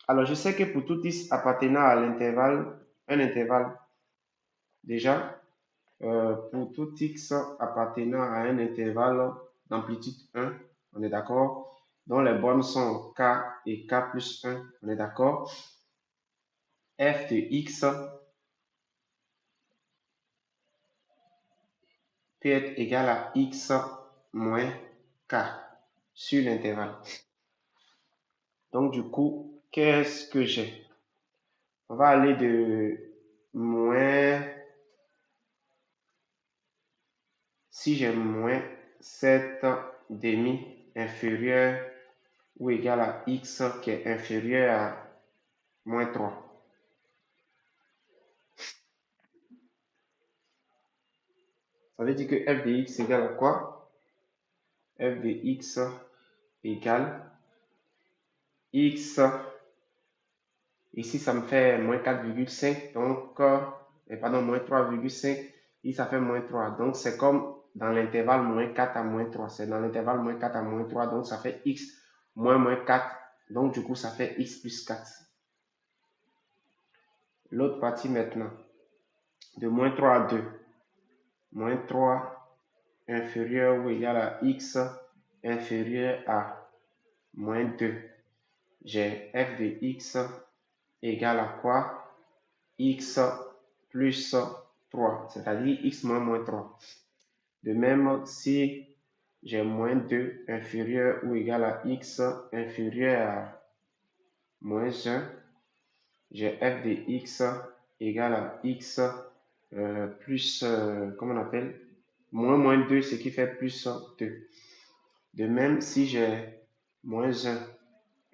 Alors, je sais que pour tout x appartenant à l'intervalle, un intervalle, déjà, pour tout x appartenant à un intervalle d'amplitude 1, on est d'accord, dont les bornes sont k et k plus 1, on est d'accord, f de x peut être égal à x moins k sur l'intervalle. Donc, du coup, qu'est-ce que j'ai? On va aller de moins, si j'ai moins 7 demi inférieur ou égal à x qui est inférieur à moins 3. Ça veut dire que f de x égale à quoi? F de x égale x, ici ça me fait moins 4,5, donc, pardon, moins 3,5, ici ça fait moins 3. Donc c'est comme dans l'intervalle moins 4 à moins 3. C'est dans l'intervalle moins 4 à moins 3, donc ça fait x moins 4. Donc du coup ça fait x plus 4. L'autre partie maintenant, de moins 3 à 2. Moins 3 inférieur ou égal à x inférieur à moins 2. J'ai f de x égale à quoi? X plus 3, c'est-à-dire x moins 3. De même, si j'ai moins 2 inférieur ou égal à x inférieur à moins 1, j'ai f de x égale à x plus, comment on appelle, moins 2, ce qui fait plus 2. De même, si j'ai moins 1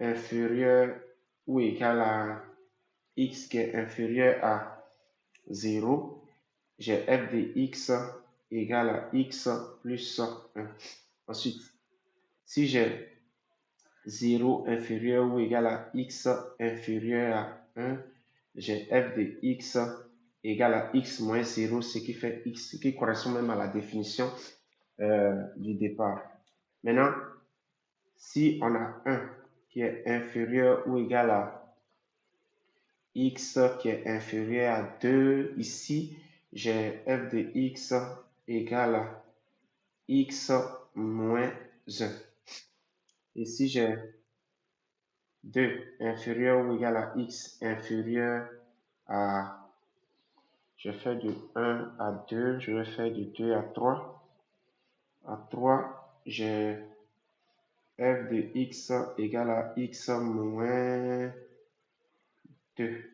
inférieur ou égal à x qui est inférieur à 0, j'ai f de x égale à x plus 1. Ensuite, si j'ai 0 inférieur ou égal à x inférieur à 1, j'ai f de x égale à x moins 0, ce qui fait x, ce qui correspond même à la définition du départ. Maintenant, si on a 1 qui est inférieur ou égal à x qui est inférieur à 2, ici, j'ai f de x égale à x moins 1. Et si j'ai 2 inférieur ou égal à x inférieur à, je fais de 1 à 2, je vais faire de 2 à 3. À 3, j'ai f de x égale à x moins 2.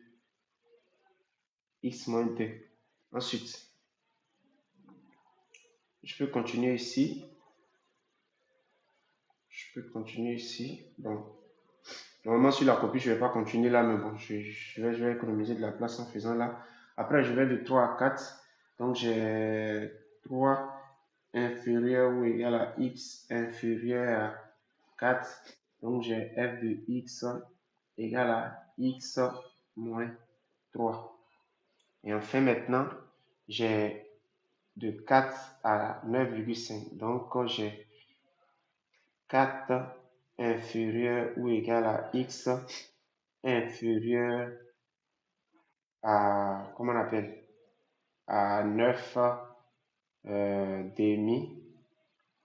X moins 2. Ensuite, je peux continuer ici. Bon, normalement, sur la copie, je ne vais pas continuer là, mais bon, je vais économiser de la place en faisant là. Après, je vais de 3 à 4. Donc, j'ai 3 inférieur ou égal à x inférieur à 4. Donc, j'ai f de x égale à x moins 3. Et enfin, maintenant, j'ai de 4 à 9,5. Donc, j'ai 4 inférieur ou égal à x inférieur à, comment on appelle, à 9 demi.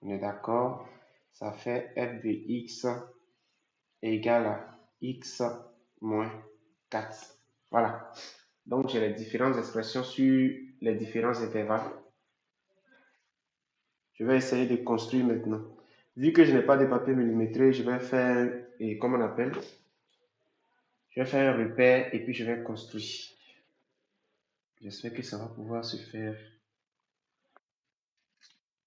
On est d'accord? Ça fait f de x égale à x moins 4. Voilà. Donc, j'ai les différentes expressions sur les différents intervalles. Je vais essayer de construire maintenant. Vu que je n'ai pas de papier millimétré, je vais faire, et comment on appelle? Je vais faire un repère et puis je vais construire. J'espère que ça va pouvoir se faire.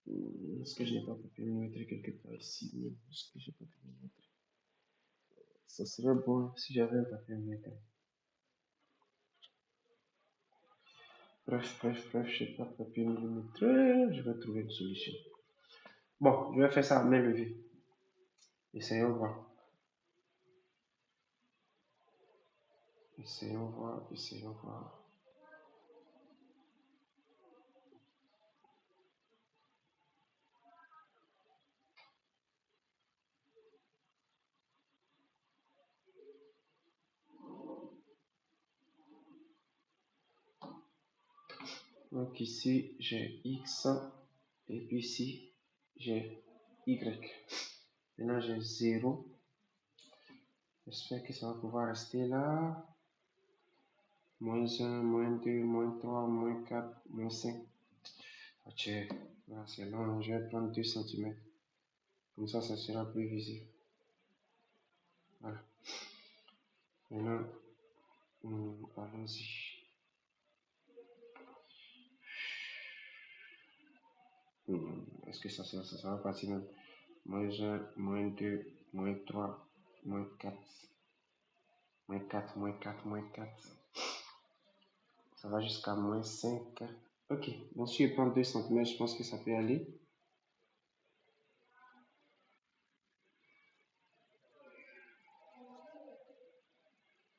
Est-ce que je n'ai pas papier millimétré quelque part ici? Est-ce que j'ai pas papier millimétré? Ça serait bon si j'avais un papier millimétré. Bref, je n'ai pas de papier millimétré. Je vais trouver une solution. Bon, je vais faire ça à main levée. Essayons voir. Essayons voir. Donc ici, j'ai X. Et puis ici, j'ai Y. Maintenant, j'ai 0. J'espère que ça va pouvoir rester là. Moins 1, moins 2, moins 3, moins 4, moins 5. Ok, là c'est long, je vais prendre 2 cm. Comme ça sera plus visible. Voilà. Maintenant, allons-y. Est-ce que ça va partir même? Moins 1, moins 2, moins 3, moins 4. Moins 4, moins 4, moins 4. Ça va jusqu'à moins 5. Ok, donc si je prends 2 cm, je pense que ça peut aller.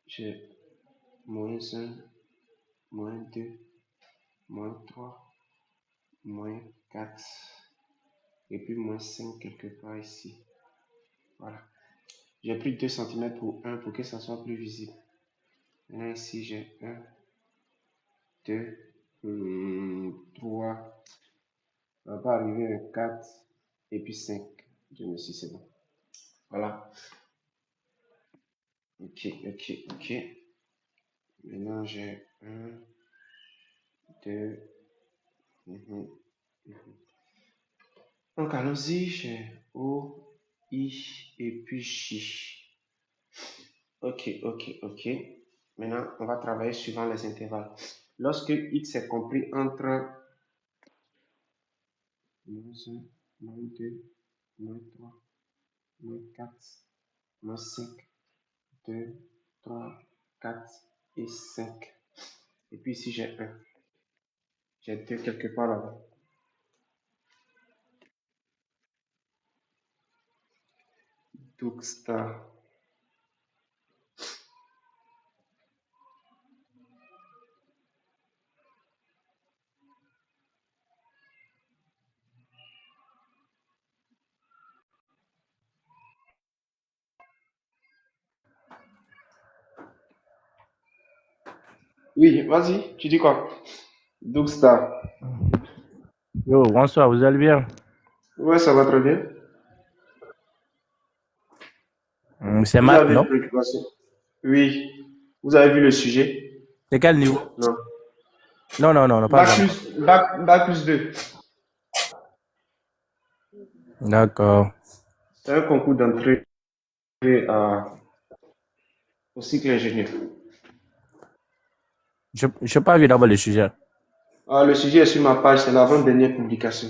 J'ai moins 1, moins 2, moins 3, moins 4. Et puis moins 5 quelque part ici. Voilà. J'ai pris 2 cm pour 1 pour que ça soit plus visible. Là, ici, j'ai 1, 2, 3. Ça va pas arriver à 4 et puis 5. Je me suis, c'est bon. Voilà. Ok, ok, ok. Maintenant, j'ai 1, 2. Donc, allons-y. J'ai O, I et puis J. Ok, ok, ok. Maintenant, on va travailler suivant les intervalles. Lorsque X est compris entre moins 1, moins 2, moins 3, moins 4, moins 5, 2, 3, 4 et 5. Et puis ici, j'ai 1. J'ai 2 quelque part là-bas. Donc, star. Oui, vas-y, tu dis quoi? Donc, star. Yo, bonsoir, vous allez bien? Ouais, ça va très bien. C'est Vous maths, avez une non? préoccupation? Oui. Vous avez vu le sujet? C'est quel niveau? Non. Non, non, non, non, pas encore. Bac plus 2. D'accord. C'est un concours d'entrée au cycle ingénieur. Je n'ai pas vu d'abord le sujet. Ah, le sujet est sur ma page, c'est l'avant-dernière publication.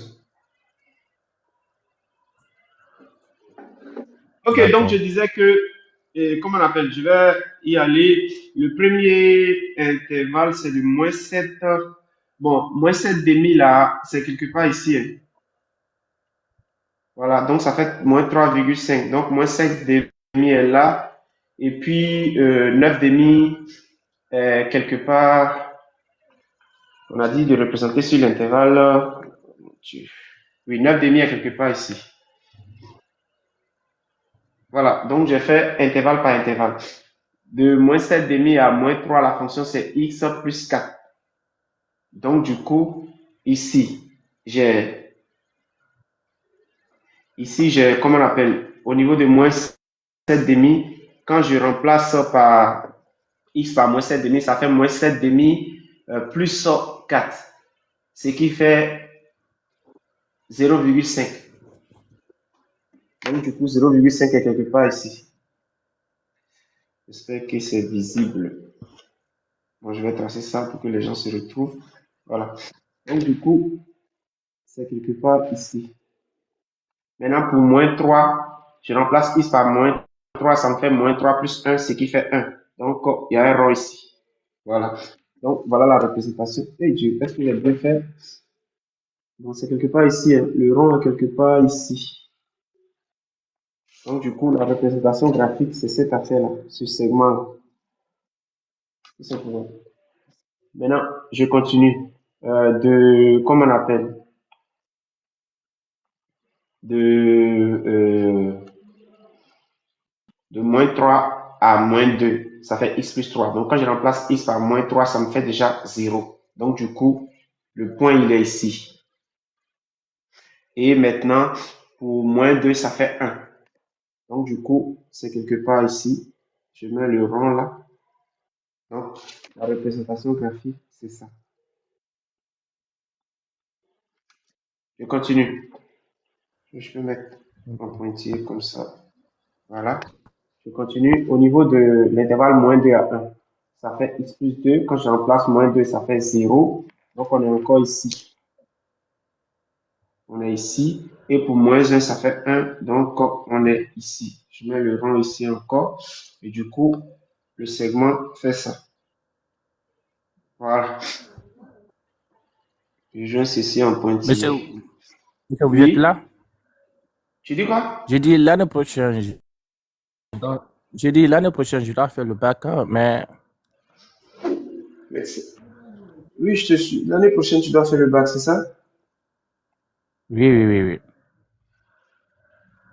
Ok, donc je D'accord. disais que, comment on appelle, je vais y aller. Le premier intervalle, c'est le moins 7. Bon, moins 7 demi là, c'est quelque part ici, hein. Voilà, donc ça fait moins 3,5. Donc moins 5 demi est là. Et puis 9 demi est quelque part, on a dit de représenter sur l'intervalle. Oui, 9 demi est quelque part ici. Voilà, donc j'ai fait intervalle par intervalle. De moins 7 demi à moins 3, la fonction c'est x plus 4. Donc du coup, j'ai, j'ai, comment on appelle, au niveau de moins 7 demi, quand je remplace par x par moins 7 demi, ça fait moins 7 demi plus 4, ce qui fait 0,5. Donc du coup, 0,5 est quelque part ici. J'espère que c'est visible. Bon, je vais tracer ça pour que les gens se retrouvent. Voilà. Donc du coup, c'est quelque part ici. Maintenant, pour moins 3, je remplace x par moins 3, ça me fait moins 3 plus 1, ce qui fait 1. Donc, il y a un rond ici. Voilà. Donc, voilà la représentation. Et Dieu, est-ce que j'ai bien fait? Donc, c'est quelque part ici, hein. Le rond est quelque part ici. Donc, du coup, la représentation graphique, c'est cette affaire-là, ce segment-là. Tout simplement. Maintenant, je continue. Comment on appelle? De, euh, de moins 3 à moins 2, ça fait x plus 3. Donc, quand je remplace x par moins 3, ça me fait déjà 0. Donc, du coup, Le point, il est ici. Et maintenant, pour moins 2, ça fait 1. Donc, du coup, c'est quelque part ici. Je mets le rond là. Donc, la représentation graphique, c'est ça. Je continue. Je peux mettre un pointillé comme ça. Voilà. Je continue. Au niveau de l'intervalle moins 2 à 1, ça fait x plus 2. Quand je remplace moins 2, ça fait 0. Donc, on est encore ici. On est ici. Et pour moins 1, ça fait 1. Donc, on est ici. Je mets le rond ici encore. Et du coup, le segment fait ça. Voilà. Je joins ceci en pointillé. Monsieur, vous êtes là? Oui. Tu dis quoi? J'ai dit l'année prochaine, je dois faire le bac, mais Oui, je te suis. L'année prochaine, tu dois faire le bac, c'est ça? oui.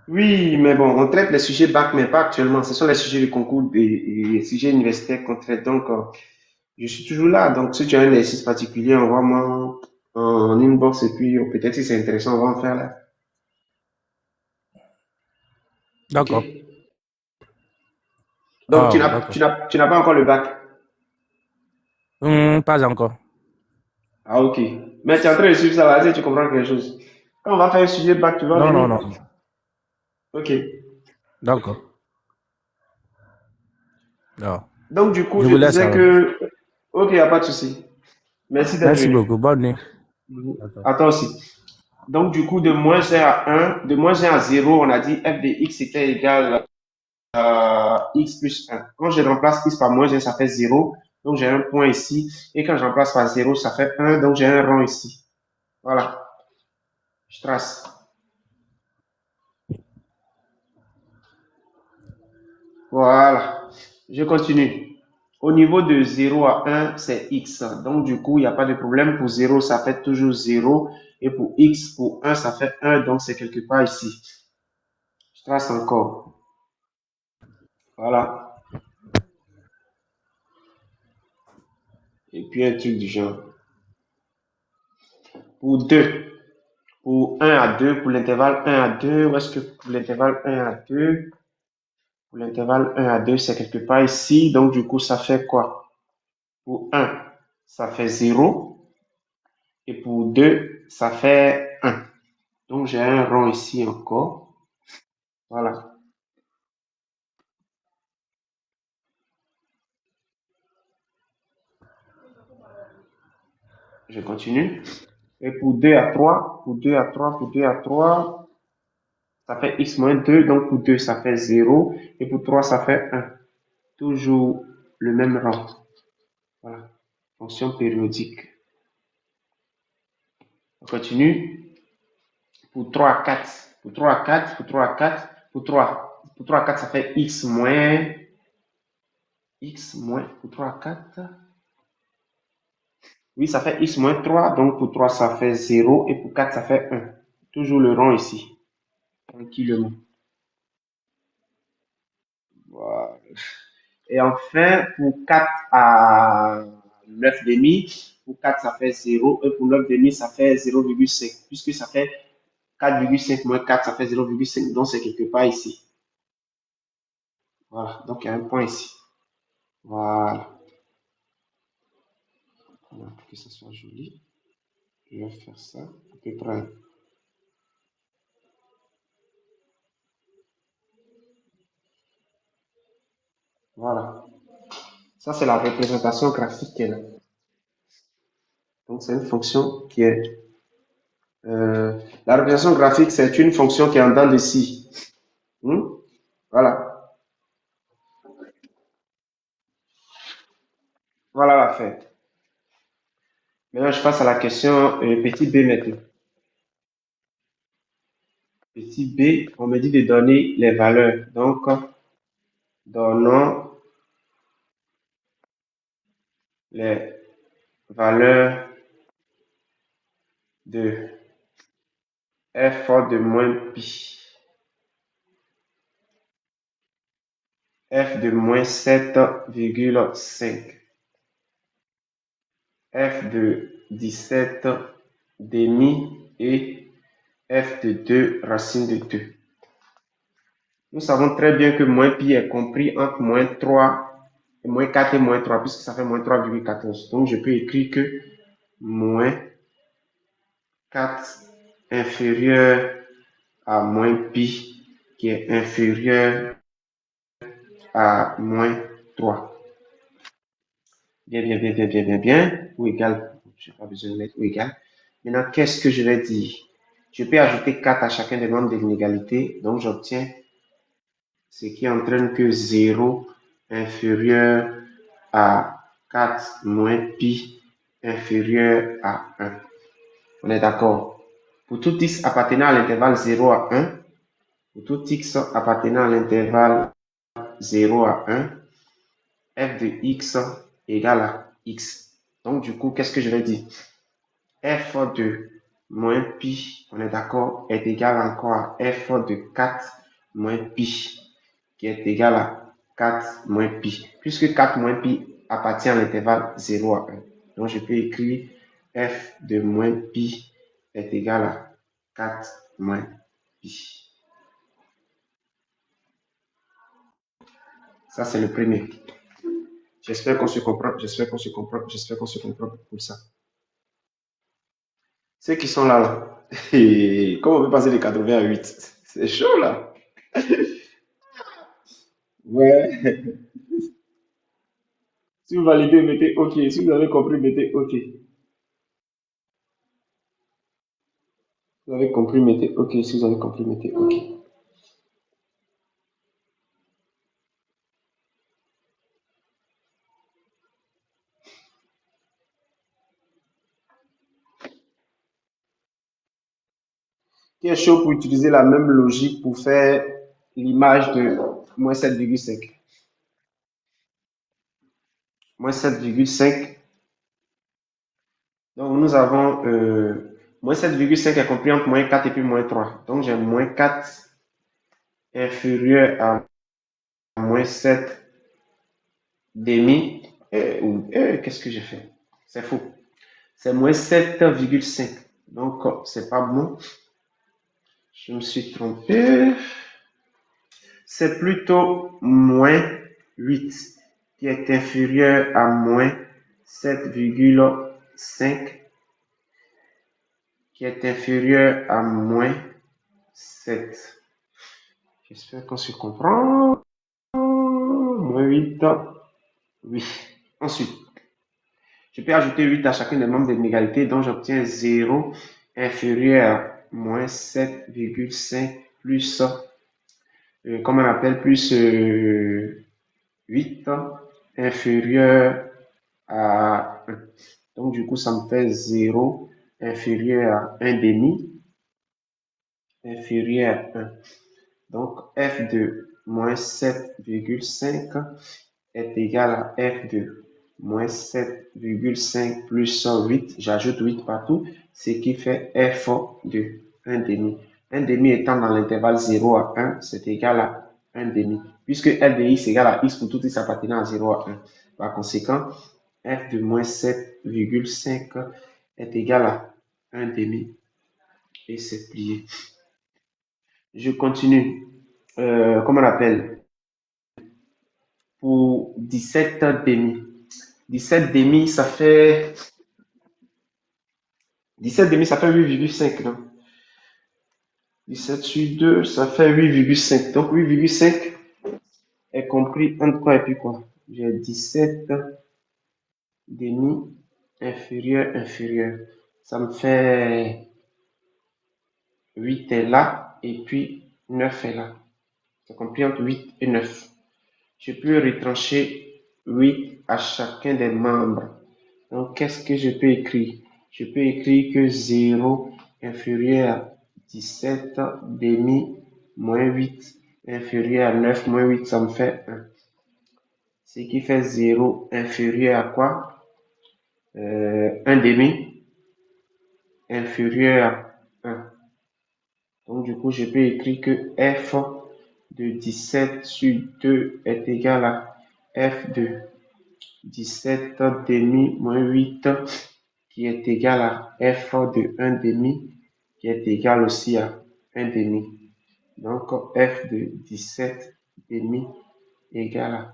Oui, mais bon, on traite les sujets bac, mais pas actuellement. Ce sont les sujets du concours et les sujets universitaires qu'on traite. Donc, je suis toujours là. Donc, si tu as un exercice particulier, envoie-moi en inbox et puis peut-être si c'est intéressant, on va en faire là. OK? D'accord. Donc, Ah, d'accord. tu n'as pas encore le bac. Pas encore. Ah, OK. Mais tu es en train de suivre ça, vas-y, tu comprends quelque chose. Quand on va faire un sujet bac, tu vas venir. Non. OK. D'accord. Ah. Donc, du coup, Je je vous laisse disais alors. que, OK, il n'y a pas de souci. Merci d'être Merci venu. beaucoup. Bonne nuit. Mhm. D'accord. À toi aussi. Donc, du coup, de moins 1 à 1, de moins 1 à 0, on a dit f de x était égal à x plus 1. Quand je remplace x par moins 1, ça fait 0. Donc, j'ai un point ici. Et quand je remplace par 0, ça fait 1. Donc, j'ai un rond ici. Voilà. Je trace. Voilà. Je continue. Au niveau de 0 à 1, c'est x. Donc, du coup, il n'y a pas de problème. Pour 0, ça fait toujours 0. Et pour x, pour 1, ça fait 1. Donc, c'est quelque part ici. Je trace encore. Voilà. Et puis, un truc du genre. Pour 2. Pour 1 à 2, pour l'intervalle 1 à 2, où est-ce que pour l'intervalle 1 à 2, pour l'intervalle 1 à 2, c'est quelque part ici. Donc, du coup, ça fait quoi? Pour 1, ça fait 0. Et pour 2, ça fait 1. Donc, j'ai un rond ici encore. Voilà. Je continue. Et pour 2 à 3, pour 2 à 3, pour 2 à 3, ça fait x moins 2. Donc, pour 2, ça fait 0. Et pour 3, ça fait 1. Toujours le même rang. Voilà. Fonction périodique. On continue. Pour 3 à 4, pour 3 à 4, pour 3 à 4, pour 3 à 4, ça fait x moins, pour 3 à 4, oui, ça fait x moins 3, donc pour 3, ça fait 0, et pour 4, ça fait 1. Toujours le rond ici, tranquillement. Voilà. Et enfin, pour 4 à 9 demi, pour 4, ça fait 0, et pour 9 demi, ça fait 0,5, puisque ça fait 4,5 moins 4, ça fait 0,5, donc c'est quelque part ici. Voilà, donc il y a un point ici. Voilà. Pour que ça soit joli, je vais faire ça à peu près. Voilà. Ça, c'est la représentation graphique qui est là. Donc, c'est une fonction qui est... la représentation graphique, c'est une fonction qui est en dents de scie. Voilà. Voilà l'affaire. Maintenant, je passe à la question petit b maintenant. Petit b, on me dit de donner les valeurs. Donc, donnons les valeurs de f de moins pi, f de moins 7,5, f de 17 demi et f de 2 racine de 2. Nous savons très bien que moins pi est compris entre moins 3, moins 4 et moins 3, puisque ça fait moins 3,14. Donc, je peux écrire que moins 4 inférieur à moins pi, qui est inférieur à moins 3. Bien. Ou égal. Je n'ai pas besoin de mettre ou égal. Maintenant, qu'est-ce que je vais dire? Je peux ajouter 4 à chacun des membres de l'inégalité. Donc, j'obtiens ce qui entraîne que 0 inférieur à 4 moins pi inférieur à 1. On est d'accord? Pour tout x appartenant à l'intervalle 0 à 1, pour tout x appartenant à l'intervalle 0 à 1, f de x égale à x. Donc, du coup, qu'est-ce que je vais dire? F de moins pi, on est d'accord, est égal encore à f de 4 moins pi, qui est égal à 4 moins pi, puisque 4 moins pi appartient à l'intervalle 0 à 1. Donc, je peux écrire f de moins pi est égal à 4 moins pi. Ça, c'est le premier. J'espère qu'on se comprend pour ça. Ceux qui sont là, comment on peut passer de 80 à 8? C'est chaud, là. Ouais. Si vous validez, mettez OK. Si vous avez compris, mettez OK. Si vous avez compris, mettez OK. Si vous avez compris, mettez OK. Qui est chaud pour utiliser la même logique pour faire l'image de moins 7,5? Moins 7,5. Donc, nous avons moins 7,5 est compris entre moins 4 et puis moins 3. Donc, j'ai moins 4 inférieur à moins 7 demi. Qu'est-ce que j'ai fait? C'est faux. C'est moins 7,5. Donc, c'est pas bon. Je me suis trompé. C'est plutôt moins 8 qui est inférieur à moins 7,5 qui est inférieur à moins 7. J'espère qu'on se comprend. Moins 8, oui. Ensuite, je peux ajouter 8 à chacun des membres de l'égalité, donc j'obtiens 0 inférieur à moins 7,5 plus, comme on appelle, plus 8 inférieur à 1. Donc, du coup, ça me fait 0 inférieur à 1 demi inférieur à 1. Donc, f de moins 7,5 est égal à f de moins 7,5 plus 8. J'ajoute 8 partout, ce qui fait f de 1 demi. 1 demi étant dans l'intervalle 0 à 1, c'est égal à 1 demi. Puisque f de x égale à x pour tout x appartenant à 0 à 1. Par conséquent, f de moins 7,5 est égal à 1 demi. Et c'est plié. Je continue. Comment on appelle? Pour 17 demi. 17 demi, ça fait 8,5, non? 17 sur 2, ça fait 8,5. Donc 8,5 est compris entre quoi et puis quoi? J'ai 17 demi inférieur. Ça me fait 8 est là et puis 9 est là. C'est compris entre 8 et 9. Je peux retrancher 8 à chacun des membres. Donc, qu'est-ce que je peux écrire? Je peux écrire que 0 inférieur à 17 demi moins 8 inférieur à 9 moins 8, ça me fait 1. Ce qui fait 0 inférieur à quoi? 1 demi inférieur à 1. Donc, du coup, je peux écrire que f de 17 sur 2 est égal à f de 17 demi moins 8 qui est égal à f de 1 demi, qui est égal aussi à 1 demi. Donc, f de 17 demi égale à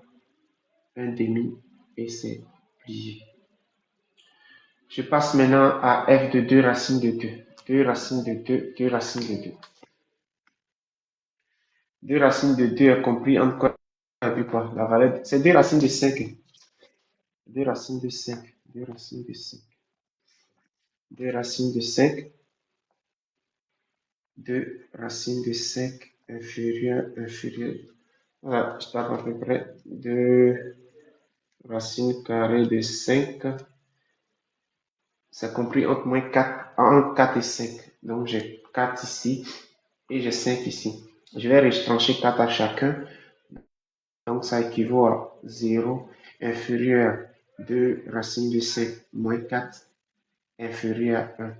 1 demi et c'est plié. Je passe maintenant à f de 2 racines de 2. 2 racines de 2, 2 racines de 2. 2 racines de 2 est compris entre quoi et puis quoi? La valeur, c'est 2 racines de 5. 2 racines de 5. 2 racines de 5. 2 racines de 5. 2 racines de 5 inférieur. Voilà, je tape à peu près 2 racines carrées de 5. C'est compris entre 4 et 5. Donc j'ai 4 ici et j'ai 5 ici. Je vais retrancher 4 à chacun. Donc ça équivaut à 0 inférieur à 2 racines de 5 moins 4 inférieur à 1.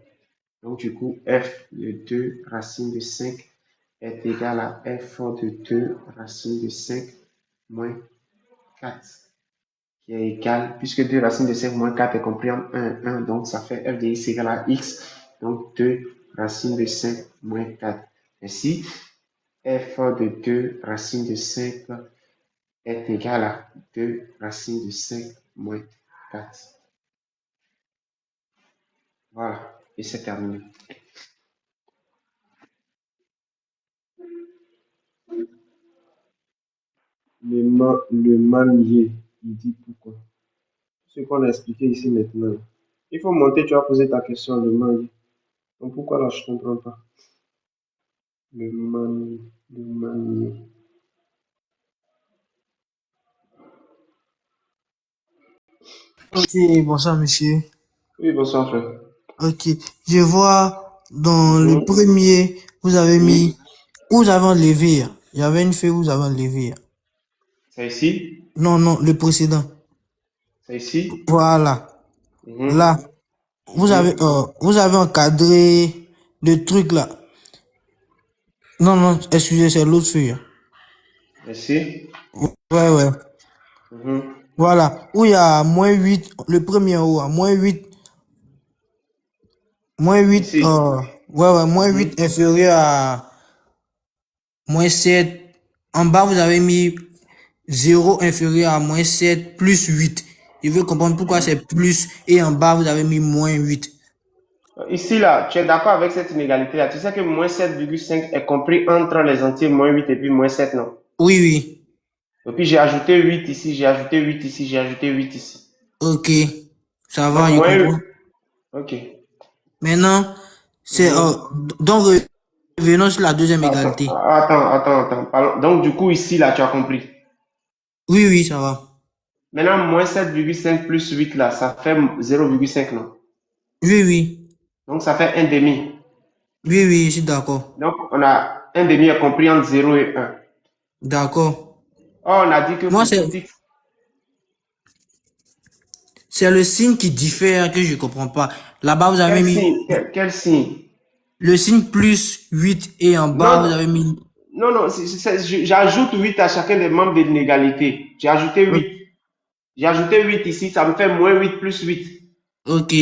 Donc du coup, f de 2 racines de 5 est égal à f de 2 racines de 5 moins 4, qui est égal, puisque 2 racines de 5 moins 4 est compris en 1, donc ça fait f de x égale à x, donc 2 racines de 5 moins 4. Ainsi, f de 2 racines de 5 est égal à 2 racines de 5 moins 4. Voilà, et c'est terminé. Le manier, il dit pourquoi. Ce qu'on a expliqué ici maintenant. Il faut monter, tu vas poser ta question, le manier. Donc pourquoi là, je ne comprends pas. Le manier. Ok, bonsoir monsieur. Oui, bonsoir frère. Ok, je vois dans le Mhm. premier, vous avez Oui, mis, vous avez enlevé. Il y avait une feuille, vous avez enlevé. c'est ici. Non, non, le précédent. C'est ici. Voilà. Mhm. Là, Mhm. vous avez encadré le truc là. Non, non, excusez, c'est l'autre feuille. Ici. Ouais, ouais. Mhm. Voilà. Où il y a -8, le premier en haut, -8, Ici. ouais, ouais, Mhm. -8 inférieur à -7. En bas, vous avez mis 0 inférieur à -7 plus 8. Je veux comprendre pourquoi c'est plus et en bas, vous avez mis -8. Ici, là, tu es d'accord avec cette inégalité-là. Tu sais que moins 7,5 est compris entre les entiers moins 8 et puis moins 7, non? Oui, oui. Et puis j'ai ajouté 8 ici, j'ai ajouté 8 ici, j'ai ajouté 8 ici. Ok. Ça Donc va, je moins... comprends. Ok. Maintenant, c'est, Mhm. donc, revenons sur la deuxième Attends, égalité. attends. Donc du coup, ici, là, tu as compris. Oui, oui, ça va. Maintenant, moins 7,5 plus 8 là, ça fait 0,5, non? Oui, oui. Donc, ça fait un demi. Oui, oui, je suis d'accord. Donc, on a un demi est compris entre 0 et 1. D'accord. Or, on a dit que Moi, pour tout x, c'est le signe qui diffère que je comprends pas. Là-bas, vous avez quel mis signe? Quel signe? le signe plus 8 et en bas, vous Non, avez mis, non, j'ajoute 8 à chacun des membres de l'inégalité. J'ai ajouté 8. J'ai ajouté 8 ici, ça me fait moins 8 plus 8. ok.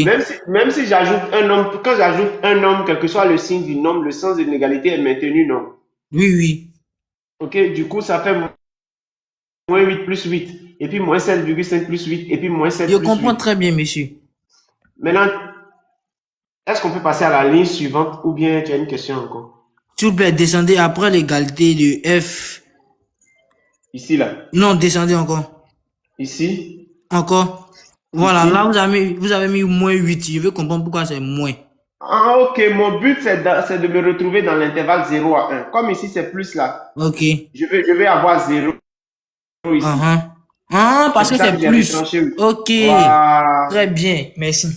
Même si j'ajoute un nombre, quand j'ajoute un nombre, quel que soit le signe du nombre, le sens de l'inégalité est maintenu, non? Oui, oui. Ok, du coup, ça fait moins 8 plus 8. Et puis moins 7,5 plus 8. Et puis moins Je 7 plus comprends 8. très bien, monsieur. Maintenant, est-ce qu'on peut passer à la ligne suivante ou bien tu as une question encore? S'il vous plaît, descendez après l'égalité de F. Ici, là. Non, descendez encore. Ici. Encore. Voilà, là, Ici. vous avez mis -8. Je veux comprendre pourquoi c'est moins. Ah, ok. Mon but, c'est de me retrouver dans l'intervalle 0 à 1. Comme ici, c'est plus là. Ok. Je vais avoir 0 ici. Uh-huh. Ah, C'est parce pour que ça c'est que j'ai plus. retranché. Ok. Voilà. Très bien. Merci.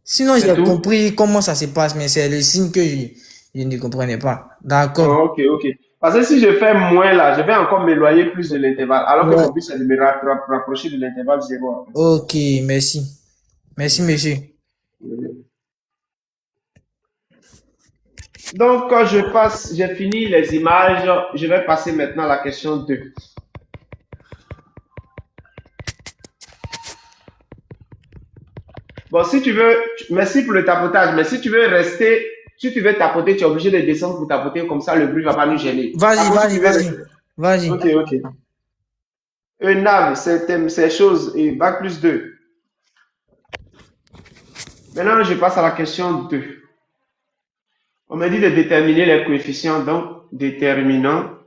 Sinon, C'est j'ai tout? compris comment ça se passe, mais c'est le signe que je ne comprenais pas. Ah, D'accord. ok, ok. Parce que si je fais moins là, je vais encore m'éloigner plus de l'intervalle. Alors que Ouais. mon but, c'est de me rapprocher de l'intervalle 0 à Ok, merci. Merci, monsieur. 1. Donc, quand j'ai fini les images, je vais passer maintenant à la question 2. Bon, si tu veux, merci pour le tapotage, mais si tu veux rester, si tu veux tapoter, tu es obligé de descendre pour tapoter, comme ça le bruit ne va pas nous gêner. Vas-y, vas-y, vas-y. Vas-y. Ok, ok. Nav, c'est chose, et bac plus 2. Maintenant, je passe à la question 2. On me dit de déterminer les coefficients, donc déterminant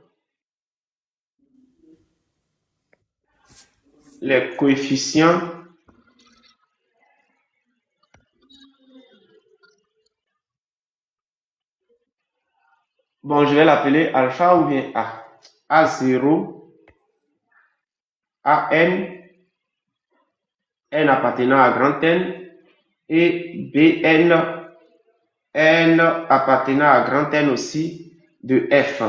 les coefficients bon, je vais l'appeler alpha ou bien A. A0, AN, N appartenant à grand N, et BN, N appartenant à grand N aussi, de F.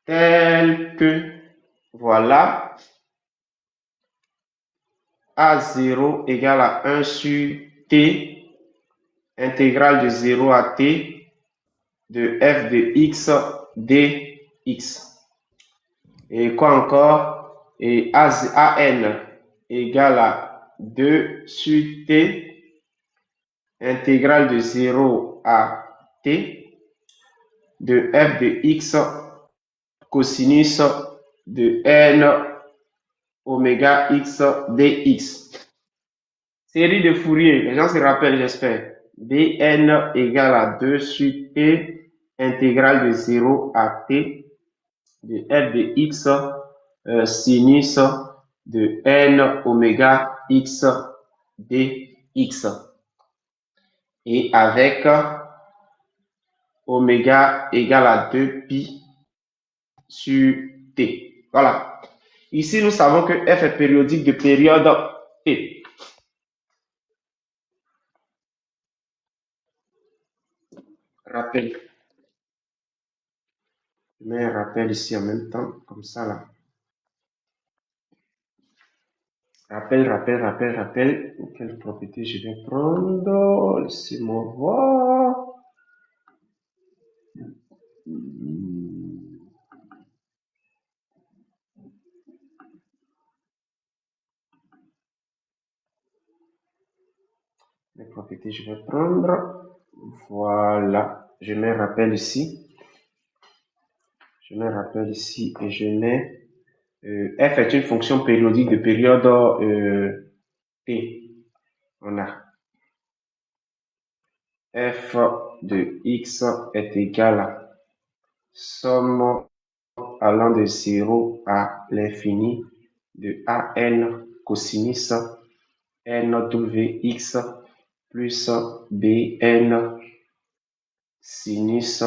Tel que, voilà, A0 égale à 1 sur T, intégrale de 0 à T, de f de x dx. Et quoi encore? Et an égale à 2 sur t, intégrale de 0 à t, de f de x cosinus de n oméga x dx. Série de Fourier, les gens se rappellent, j'espère. Dn égale à 2 sur t, intégrale de 0 à t, de f de x sinus de n oméga x dx. Et avec oméga égale à 2 pi sur t. Voilà. Ici, nous savons que f est périodique de période t. Rappel. Je mets un rappel ici en même temps, comme ça là. Rappel. Quelle propriété je vais prendre? Laissez-moi voir. Les propriétés, je vais prendre. Voilà. Je mets un rappel ici. Je mets un rappel ici et je mets f est une fonction périodique de période t. On a f de x est égal à somme allant de 0 à l'infini de an cosinus nwx plus bn sinus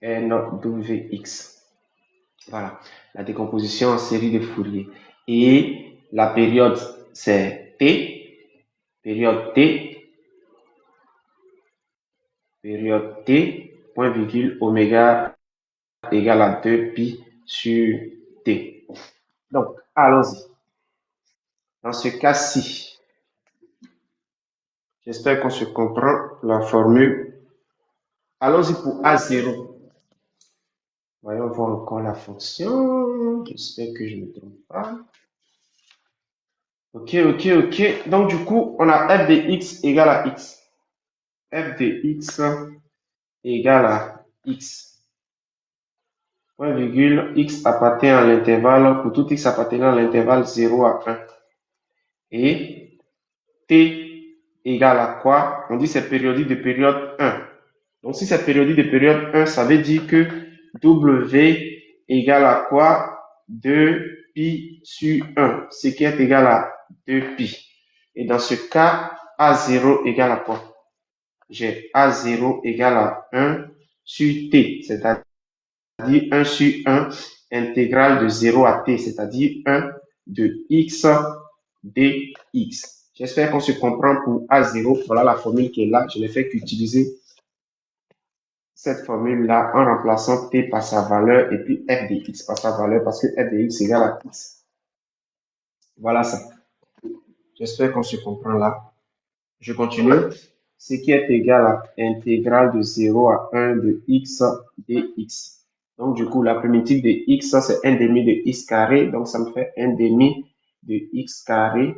nwx. Voilà, la décomposition en série de Fourier. Et la période, c'est t, période t, point virgule, oméga égale à 2 pi sur t. Donc, allons-y. Dans ce cas-ci, j'espère qu'on se comprend la formule. Allons-y pour A0. Voyons voir encore la fonction. J'espère que je ne me trompe pas. Ok. Donc, du coup, on a f de x égale à x. F de x égale à x. Point virgule, x appartient à l'intervalle, pour tout x appartenant à l'intervalle 0 à 1. Et t égale à quoi? On dit c'est périodique de période 1. Donc, si c'est périodique de période 1, ça veut dire que W égale à quoi? 2 pi sur 1, ce qui est égal à 2 pi. Et dans ce cas, A0 égale à quoi? J'ai A0 égale à 1 sur T, c'est-à-dire 1 sur 1 intégrale de 0 à T, c'est-à-dire 1 de x dx. J'espère qu'on se comprend pour A0. Voilà la formule qui est là. Je n'ai fait qu'utiliser cette formule-là en remplaçant t par sa valeur et puis f de x par sa valeur parce que f de x égale à x. Voilà ça. J'espère qu'on se comprend là. Je continue. Ce qui est égal à intégrale de 0 à 1 de x dx. Donc, du coup, la primitive de x, c'est 1 demi de x carré. Donc, ça me fait 1 demi de x carré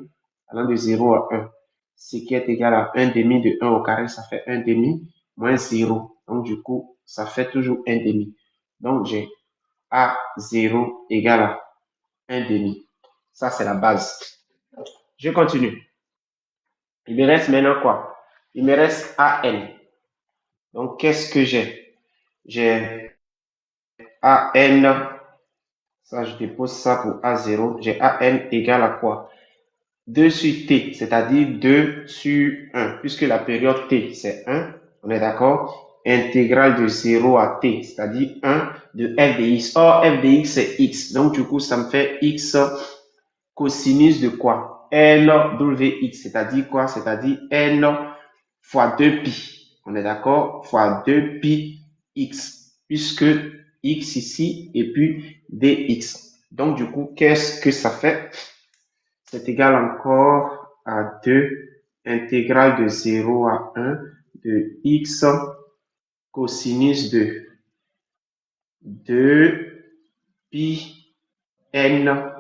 allant de 0 à 1. Ce qui est égal à 1 demi de 1 au carré, ça fait 1 demi moins 0. Donc, du coup, ça fait toujours 1 demi. Donc, j'ai A0 égale à 1 demi. Ça, c'est la base. Je continue. Il me reste maintenant quoi? Il me reste AN. Donc, qu'est-ce que j'ai? J'ai AN. Ça, je dépose ça pour A0. J'ai AN égale à quoi? 2 sur T, c'est-à-dire 2 sur 1. Puisque la période T, c'est 1. On est d'accord? Intégrale de 0 à T, c'est-à-dire 1 de f de x. Or, f de x, c'est x. Donc, du coup, ça me fait x cosinus de quoi? N Wx, c'est-à-dire quoi? C'est-à-dire N fois 2pi. On est d'accord? Fois 2pi x. Puisque x ici et puis dx. Donc, du coup, qu'est-ce que ça fait? C'est égal encore à 2 intégrale de 0 à 1 de x cosinus de 2 pi n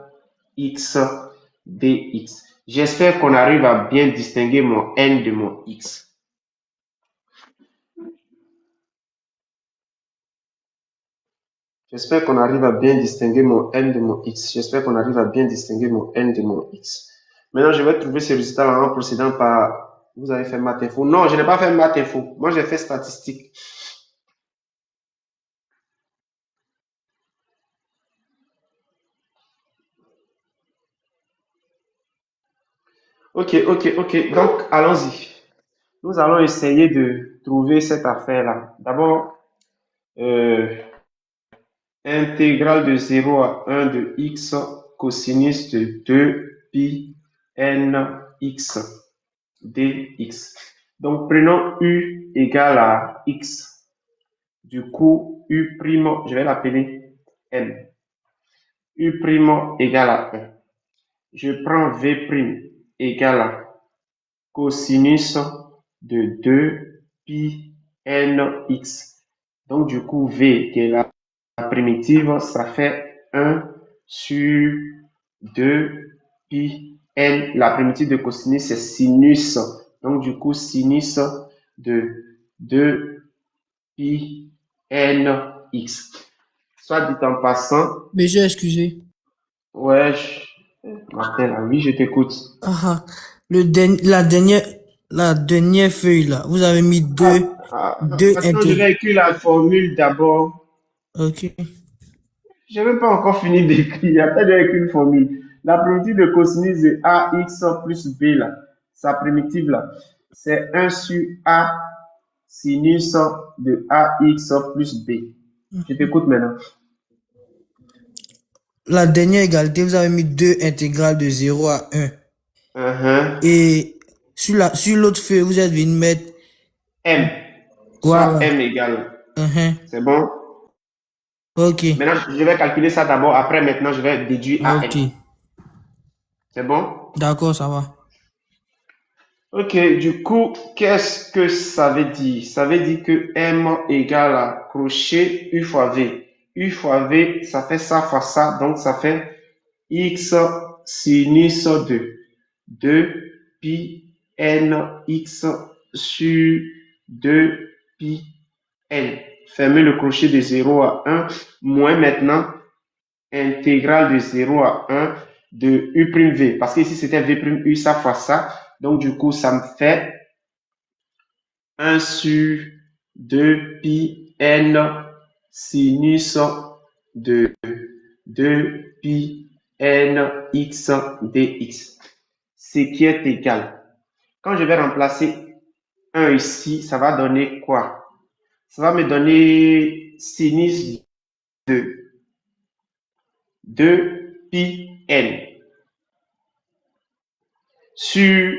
x dx. J'espère qu'on arrive à bien distinguer mon n de mon x. J'espère qu'on arrive à bien distinguer mon n de mon x. J'espère qu'on arrive à bien distinguer mon n de mon x. Maintenant, je vais trouver ce résultat-là en procédant par... Vous avez fait maths info. Non, je n'ai pas fait maths info. Moi, j'ai fait statistique. Ok. Donc, allons-y. Nous allons essayer de trouver cette affaire-là. D'abord, intégrale de 0 à 1 de x cosinus de 2 pi n x dx. Donc, prenons u égale à x. Du coup, u', je vais l'appeler m. U' égale à 1. Je prends v' égale à cosinus de 2 pi n x. Donc, du coup, v qui est la primitive, ça fait 1 sur 2 pi n. La primitive de cosinus, c'est sinus. Donc, du coup, sinus de 2 pi n x. Soit dit en passant. Mais j'ai excusé. Ouais, Martin, oui, je t'écoute. La dernière feuille là, vous avez mis deux Attends, je vais écrire la formule d'abord. Ok. Je n'ai même pas encore fini d'écrire. Après, j'ai écrit une formule. La primitive de cosinus de ax plus b là, sa primitive là, c'est 1 sur a sinus de ax plus b. Je t'écoute maintenant. La dernière égalité, vous avez mis 2 intégrales de 0 à 1. Et sur l'autre feuille, vous êtes venu mettre m. Soit m égale. C'est bon? Ok. Maintenant, je vais calculer ça d'abord. Après, maintenant, je vais déduire a Ok. m. C'est bon? D'accord, ça va. Ok, du coup, qu'est-ce que ça veut dire? Ça veut dire que m égale à crochet u fois v. U fois v, ça fait ça fois ça. Donc, ça fait x sinus de 2 pi n x sur 2 pi n. Fermez le crochet de 0 à 1, moins maintenant intégrale de 0 à 1 de u'v. Parce que ici, c'était v'u, ça fois ça. Donc, du coup, ça me fait 1 sur 2 pi n sinus de 2 pi n x dx. Ce qui est égal. Quand je vais remplacer 1 ici, ça va donner quoi? Ça va me donner sinus de 2 pi n sur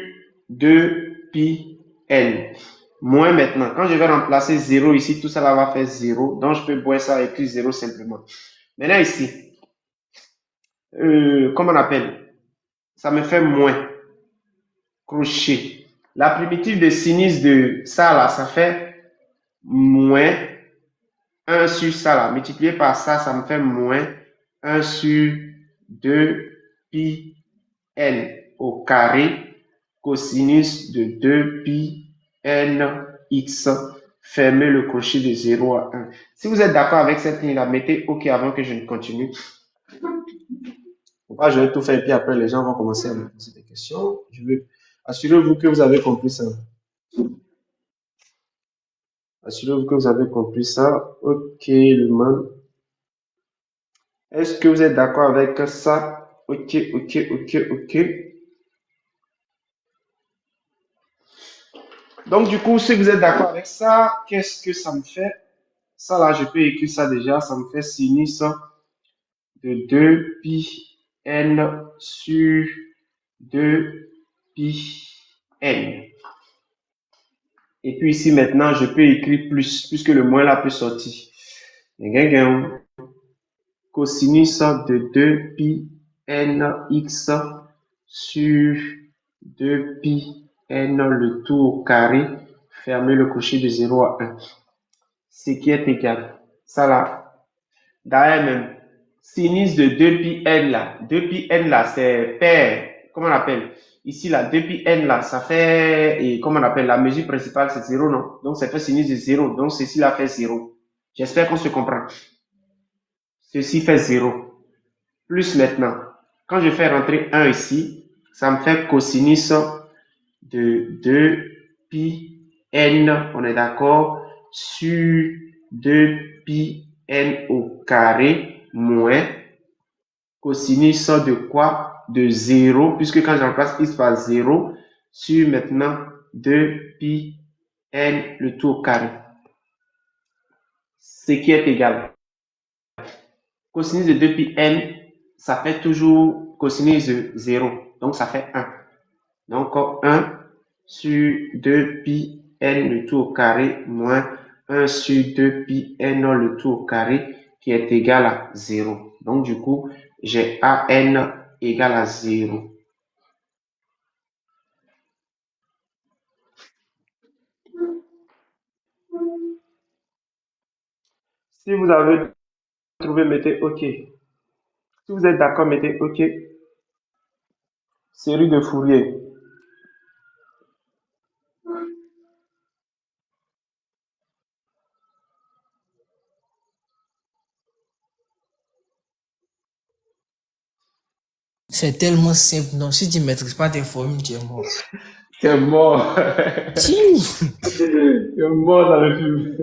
2 pi n. Moins maintenant, quand je vais remplacer 0 ici, tout ça là va faire 0. Donc, je peux boire ça et écrire 0 simplement. Maintenant ici, comment on appelle? Ça me fait moins. Crochet. La primitive de sinus de ça là, ça fait moins 1 sur ça là. Multiplié par ça, ça me fait moins 1 sur 2 pi n au carré cosinus de 2pi n x, fermez le crochet de 0 à 1. Si vous êtes d'accord avec cette ligne-là, mettez OK avant que je ne continue. Faut pas, je vais tout faire et puis après les gens vont commencer à me poser des questions. Assurez-vous que vous avez compris ça. Assurez-vous que vous avez compris ça. OK, le man. Est-ce que vous êtes d'accord avec ça? OK. Donc, du coup, si vous êtes d'accord avec ça, qu'est-ce que ça me fait? Ça, là, je peux écrire ça déjà. Ça me fait sinus de 2pi n sur 2pi n. Et puis ici, maintenant, je peux écrire plus, puisque le moins là peut sortir. Cosinus de 2pi n x sur 2pi n le tout au carré, fermez le crochet de 0 à 1. Ce qui est égal. Ça là, derrière même, sinus de 2pi n là, 2pi n là, c'est pair, comment on appelle? Ici là, 2pi n là, ça fait, et comment on appelle? La mesure principale, c'est 0, non? Donc, ça fait sinus de 0. Donc, ceci là fait 0. J'espère qu'on se comprend. Ceci fait 0. Plus maintenant, quand je fais rentrer 1 ici, ça me fait cosinus de 2pi n, on est d'accord, sur 2pi n au carré moins cosinus de quoi? De 0, puisque quand je remplace x par 0, sur maintenant 2pi n le tout au carré. Ce qui est égal. Cosinus de 2pi n, ça fait toujours cosinus de 0. Donc, ça fait 1. Donc, 1 sur 2pi n le tout au carré moins 1 sur 2pi n le tout au carré qui est égal à 0. Donc, du coup, j'ai an égal à 0. Si vous avez trouvé, mettez OK. Si vous êtes d'accord, mettez OK. Série de Fourier. C'est tellement simple, non? Si tu ne maîtrises pas tes formules, tu es mort. C'est mort. Si. C'est mort dans le film.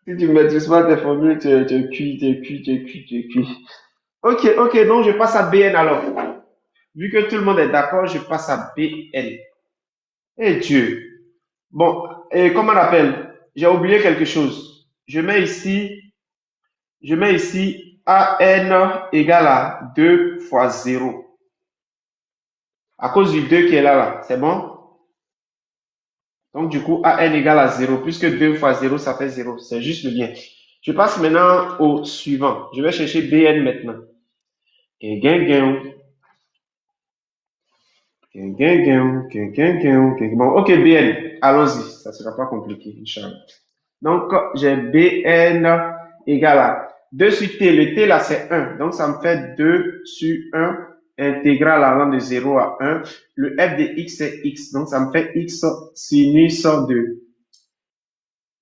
Si tu ne maîtrises pas tes formules, tu es cuit. Ok, donc je passe à BN alors. Vu que tout le monde est d'accord, je passe à BN. Eh Dieu. Bon, et comment on appelle? J'ai oublié quelque chose. Je mets ici AN égale à 2 fois 0. À cause du 2 qui est là, c'est bon? Donc, du coup, AN égale à 0, puisque 2 fois 0, ça fait 0. C'est juste le lien. Je passe maintenant au suivant. Je vais chercher BN maintenant. Bon, ok, BN. Allons-y. Ça ne sera pas compliqué, Inch'Allah. Donc, j'ai BN égale à 2 sur T. Le T là, c'est 1. Donc, ça me fait 2 sur 1 intégrale allant de 0 à 1. Le f de x, c'est x. Donc, ça me fait x sinus de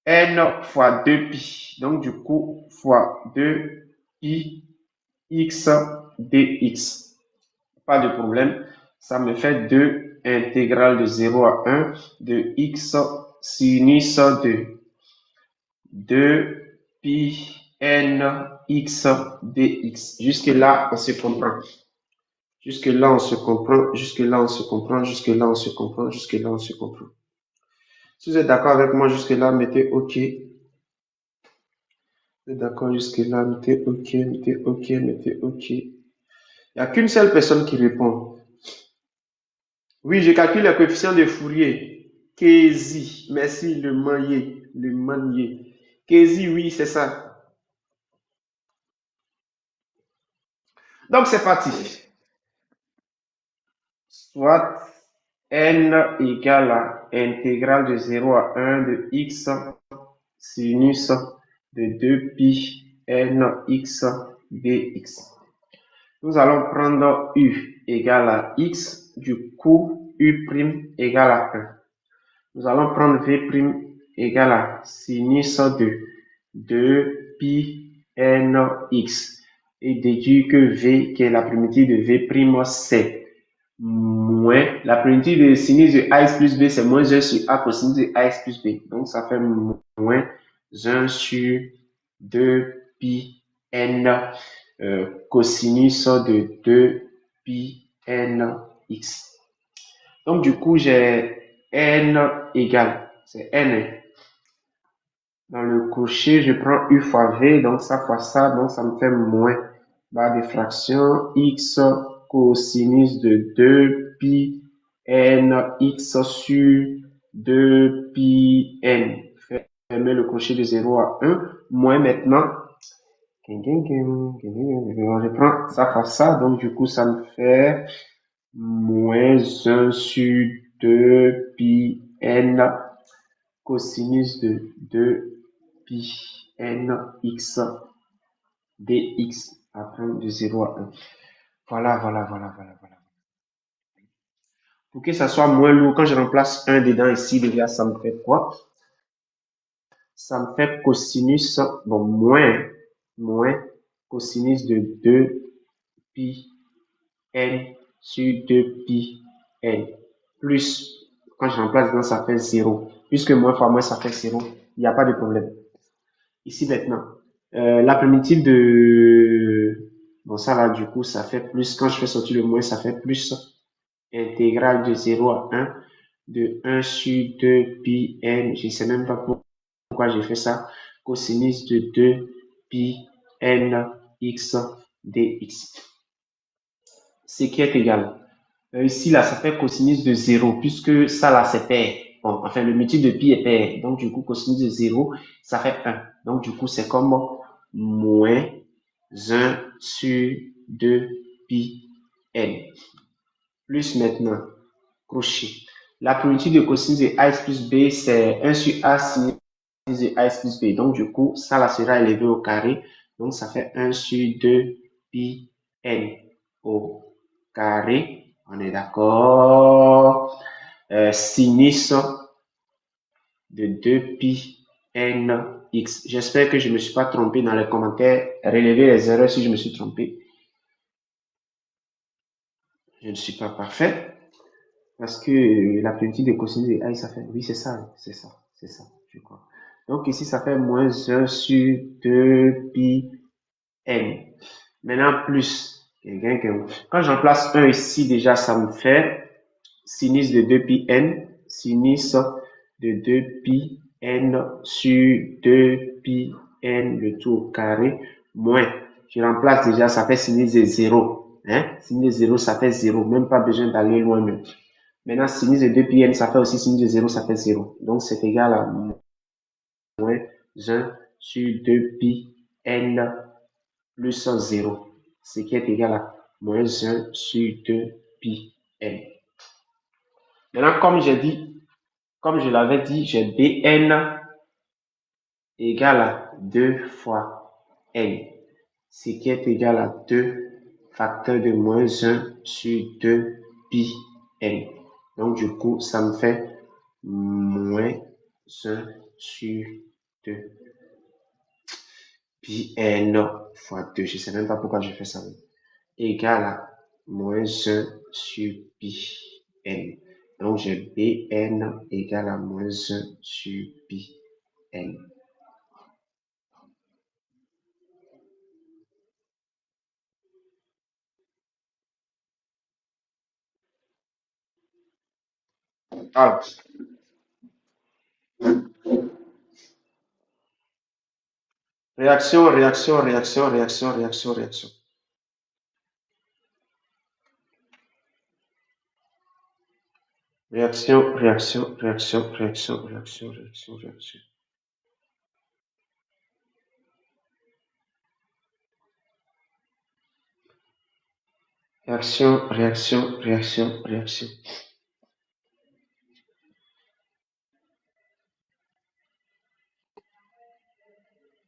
n fois 2pi. Donc, du coup, fois 2pi x dx. Pas de problème. Ça me fait 2 intégrale de 0 à 1 de x sinus de 2pi n x dx. Jusque-là, on se comprend. Jusque-là, on se comprend. Jusque-là, on se comprend. Jusque-là, on se comprend. Jusque-là, on se comprend. Si vous êtes d'accord avec moi jusque-là, mettez OK. Vous êtes d'accord jusque-là, mettez OK, mettez OK, mettez OK. Il n'y a qu'une seule personne qui répond. Oui, je calcule le coefficient de Fourier. Kézi. Merci, le manier. Kézi, oui, c'est ça. Donc, c'est parti. Soit n égale à intégrale de 0 à 1 de x sinus de 2pi n x dx. Nous allons prendre U égale à X, du coup, U' égale à 1. Nous allons prendre V' égale à sinus de 2pi nx et déduire que V, qui est la primitive de V', c'est moins, la primitive de sinus de AX plus B, c'est moins 1 sur A cosinus de AX plus B. Donc, ça fait moins 1 sur 2pi n cosinus de 2pi nx. Donc, du coup, j'ai n égale, c'est n. Dans le crochet, je prends U fois V, donc ça fois ça, donc ça me fait moins. Barre de fraction, x cosinus de 2pi nx sur 2pi n. Fermer le crochet de 0 à 1, moins maintenant. Je prends ça fois ça, donc du coup, ça me fait moins 1 sur 2pi n cosinus de 2pi nx dx après de 0 à 1. Voilà. Pour que ça soit moins lourd, quand je remplace 1 dedans ici, déjà, ça me fait quoi? Ça me fait cosinus, bon, moins cosinus de 2pi n sur 2pi n plus, quand je remplace dedans, ça fait 0. Puisque moins fois moins, ça fait 0. Il n'y a pas de problème. Ici maintenant, la primitive de... Bon, ça là, du coup, ça fait plus. Quand je fais sortir le moins, ça fait plus. Intégrale de 0 à 1 de 1 sur 2 pi n. Je ne sais même pas pourquoi j'ai fait ça. Cosinus de 2 pi n x dx. Ce qui est égal. Ici, là, ça fait cosinus de 0, puisque ça, là, c'est pair. Bon, enfin, le multiple de pi est pair. Donc, du coup, cosinus de 0, ça fait 1. Donc, du coup, c'est comme moins 1 sur 2 pi n. Plus maintenant, crochet. La primitive de cosinus de ax plus b, c'est 1 sur a sinus de ax plus b. Donc, du coup, ça, là, sera élevé au carré. Donc, ça fait 1 sur 2 pi n au carré. On est d'accord. Sinus de 2pi nx. J'espère que je ne me suis pas trompé dans les commentaires. Relevez les erreurs si je me suis trompé. Je ne suis pas parfait. Parce que la primitive de cosinus de a, ça fait... Oui, c'est ça, je crois. Donc ici, ça fait moins 1 sur 2pi n. Maintenant, plus. Quand j'en place 1 ici, déjà, ça me fait sinus de 2pi n, sinus de 2pi n sur 2pi n, le tout au carré, moins. Je remplace déjà, ça fait sinus de 0. Hein? Sinus de 0, ça fait 0. Même pas besoin d'aller loin. Maintenant, sinus de 2pi n, ça fait aussi sinus de 0, ça fait 0. Donc, c'est égal à moins 1 sur 2pi n plus 0. Ce qui est égal à moins 1 sur 2pi n. Maintenant, comme je l'avais dit, j'ai Bn égale à 2 fois n, ce qui est égal à 2 facteur de moins 1 sur 2 pi n. Donc, du coup, ça me fait moins 1 sur 2 pi n fois 2. Je ne sais même pas pourquoi je fais ça. Égal à moins 1 sur pi n. Donc, j'ai Bn égale à moins 1 sur pi n. Alors, réaction. Réaction. Réaction.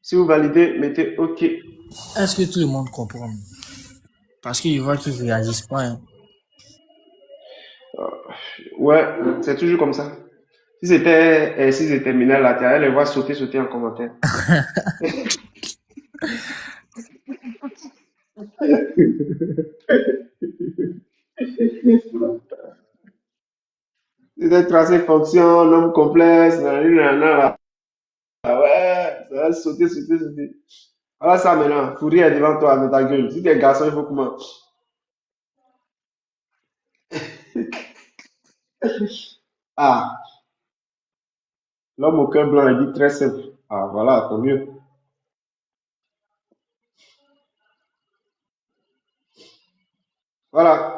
Si vous validez, mettez OK. Est-ce que tout le monde comprend? Parce qu'il voit qu'ils ne réagissent pas. Hein. Ouais, c'est toujours comme ça. Si c'était terminal là, tu allais les voir sauter en commentaire. C'était tracé fonction, nombre complexe, nanana, là. Ouais, ça va sauter. Voilà ça maintenant. Fourier est devant toi, dans ta gueule. Si tu es garçon, il faut comment? Ah, l'homme au cœur blanc, il dit très simple. Ah, voilà, tant mieux. Voilà.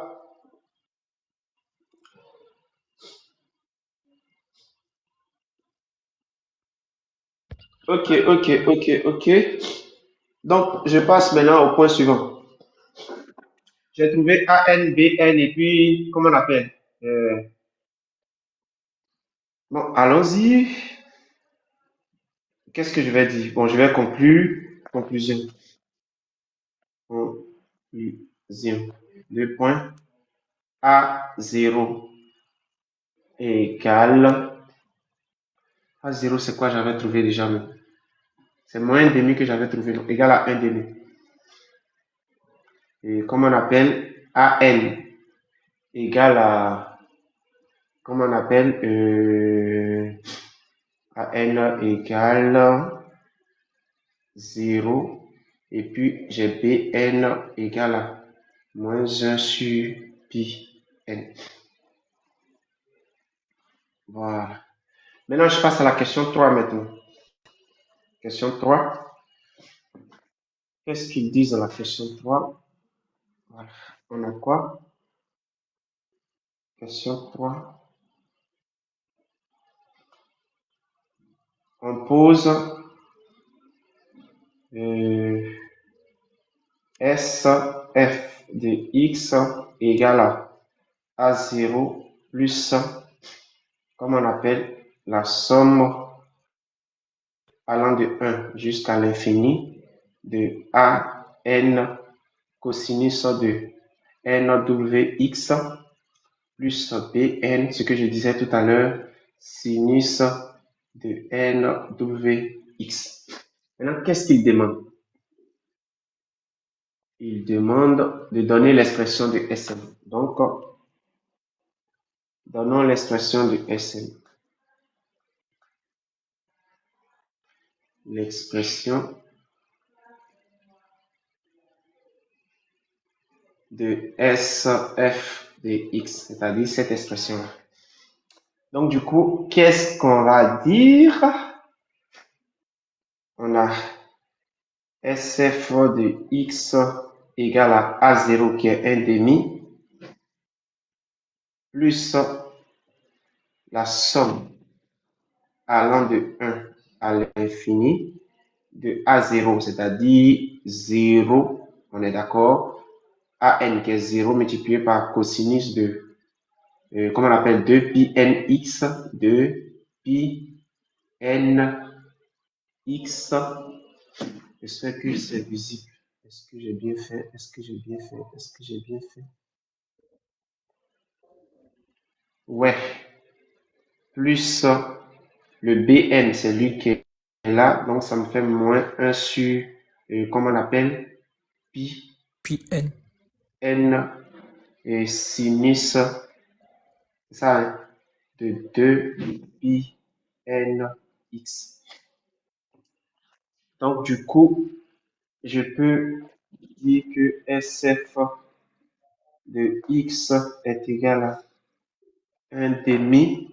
Ok. Donc, je passe maintenant au point suivant. J'ai trouvé A, N, B, N et puis, comment on appelle? Bon, allons-y. Qu'est-ce que je vais dire? Bon, je vais conclure. Conclusion. Conclusion. Deux points. A0 égale. A0, c'est quoi j'avais trouvé déjà? C'est moins 1,5 que j'avais trouvé. Donc, égal à 1,5. Et comment on appelle? AN égale à. Comment on appelle? AN égale 0. Et puis, j'ai BN égale à moins 1 sur pi n. Voilà. Maintenant, je passe à la question 3 maintenant. Question 3. Qu'est-ce qu'ils disent dans la question 3? Voilà. On a quoi? Question 3. On pose SF de x égale à 0 plus, comme on appelle, la somme allant de 1 jusqu'à l'infini de a n cosinus de nwx plus bn, ce que je disais tout à l'heure, sinus de nwx. Maintenant, qu'est-ce qu'il demande? Il demande de donner l'expression de Sn. Donc, donnons l'expression de Sn. L'expression de SF de x, c'est-à-dire cette expression-là. Donc, du coup, qu'est-ce qu'on va dire? On a SF de x égale à A0 qui est 1,5 plus la somme allant de 1 à l'infini de A0, c'est-à-dire 0, on est d'accord, AN qui est 0 multiplié par cosinus de, comment on appelle, 2 pi nx, 2 pi nx. J'espère que c'est visible. Est-ce que j'ai bien fait? Ouais. Plus le Bn, c'est lui qui est là, donc ça me fait moins 1 sur, comment on appelle, pi N. n et sinus, c'est ça, hein, de 2 pi n x. Donc du coup, je peux dire que SF de x est égal à 1,5.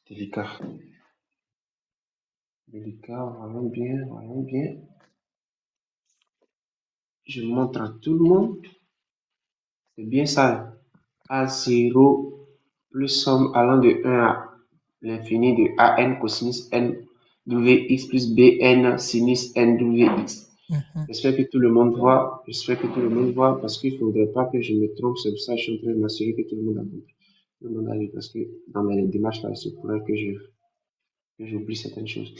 Délicat. Voyons bien. Je montre à tout le monde. C'est bien ça. A0 plus somme allant de 1 à l'infini de AN cosinus NWX plus BN sinus NWX. J'espère que tout le monde voit. Parce qu'il ne faudrait pas que je me trompe. C'est pour ça que je suis en train de m'assurer que tout le monde a compris. Tout le monde a vu parce que dans mes démarches là, il se pourrait que j'oublie certaines choses.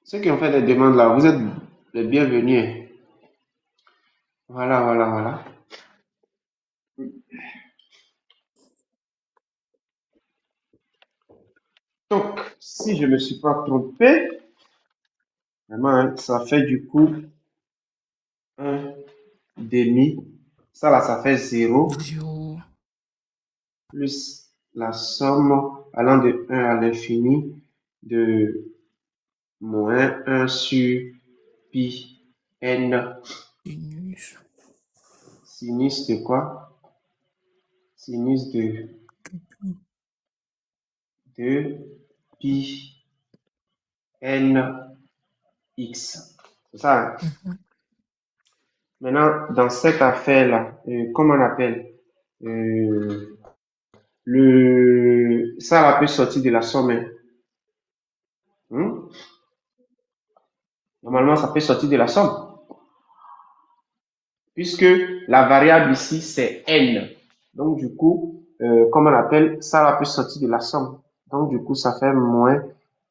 Ceux qui ont fait des demandes là, vous êtes les bienvenus. Voilà, voilà, voilà. Donc, si je ne me suis pas trompé, vraiment, hein, ça fait du coup un demi. Ça là, ça fait 0 0. plus la somme allant de 1 à l'infini de moins 1 sur pi n Sinus. sinus de quoi? Sinus de pi n x. C'est ça, hein? Maintenant, dans cette affaire-là, comment on appelle? Ça là peut sortir de la somme, hein. Normalement, ça peut sortir de la somme, puisque la variable ici, c'est n. Donc, du coup, comment on appelle? Ça là peut sortir de la somme. Donc, du coup, ça fait moins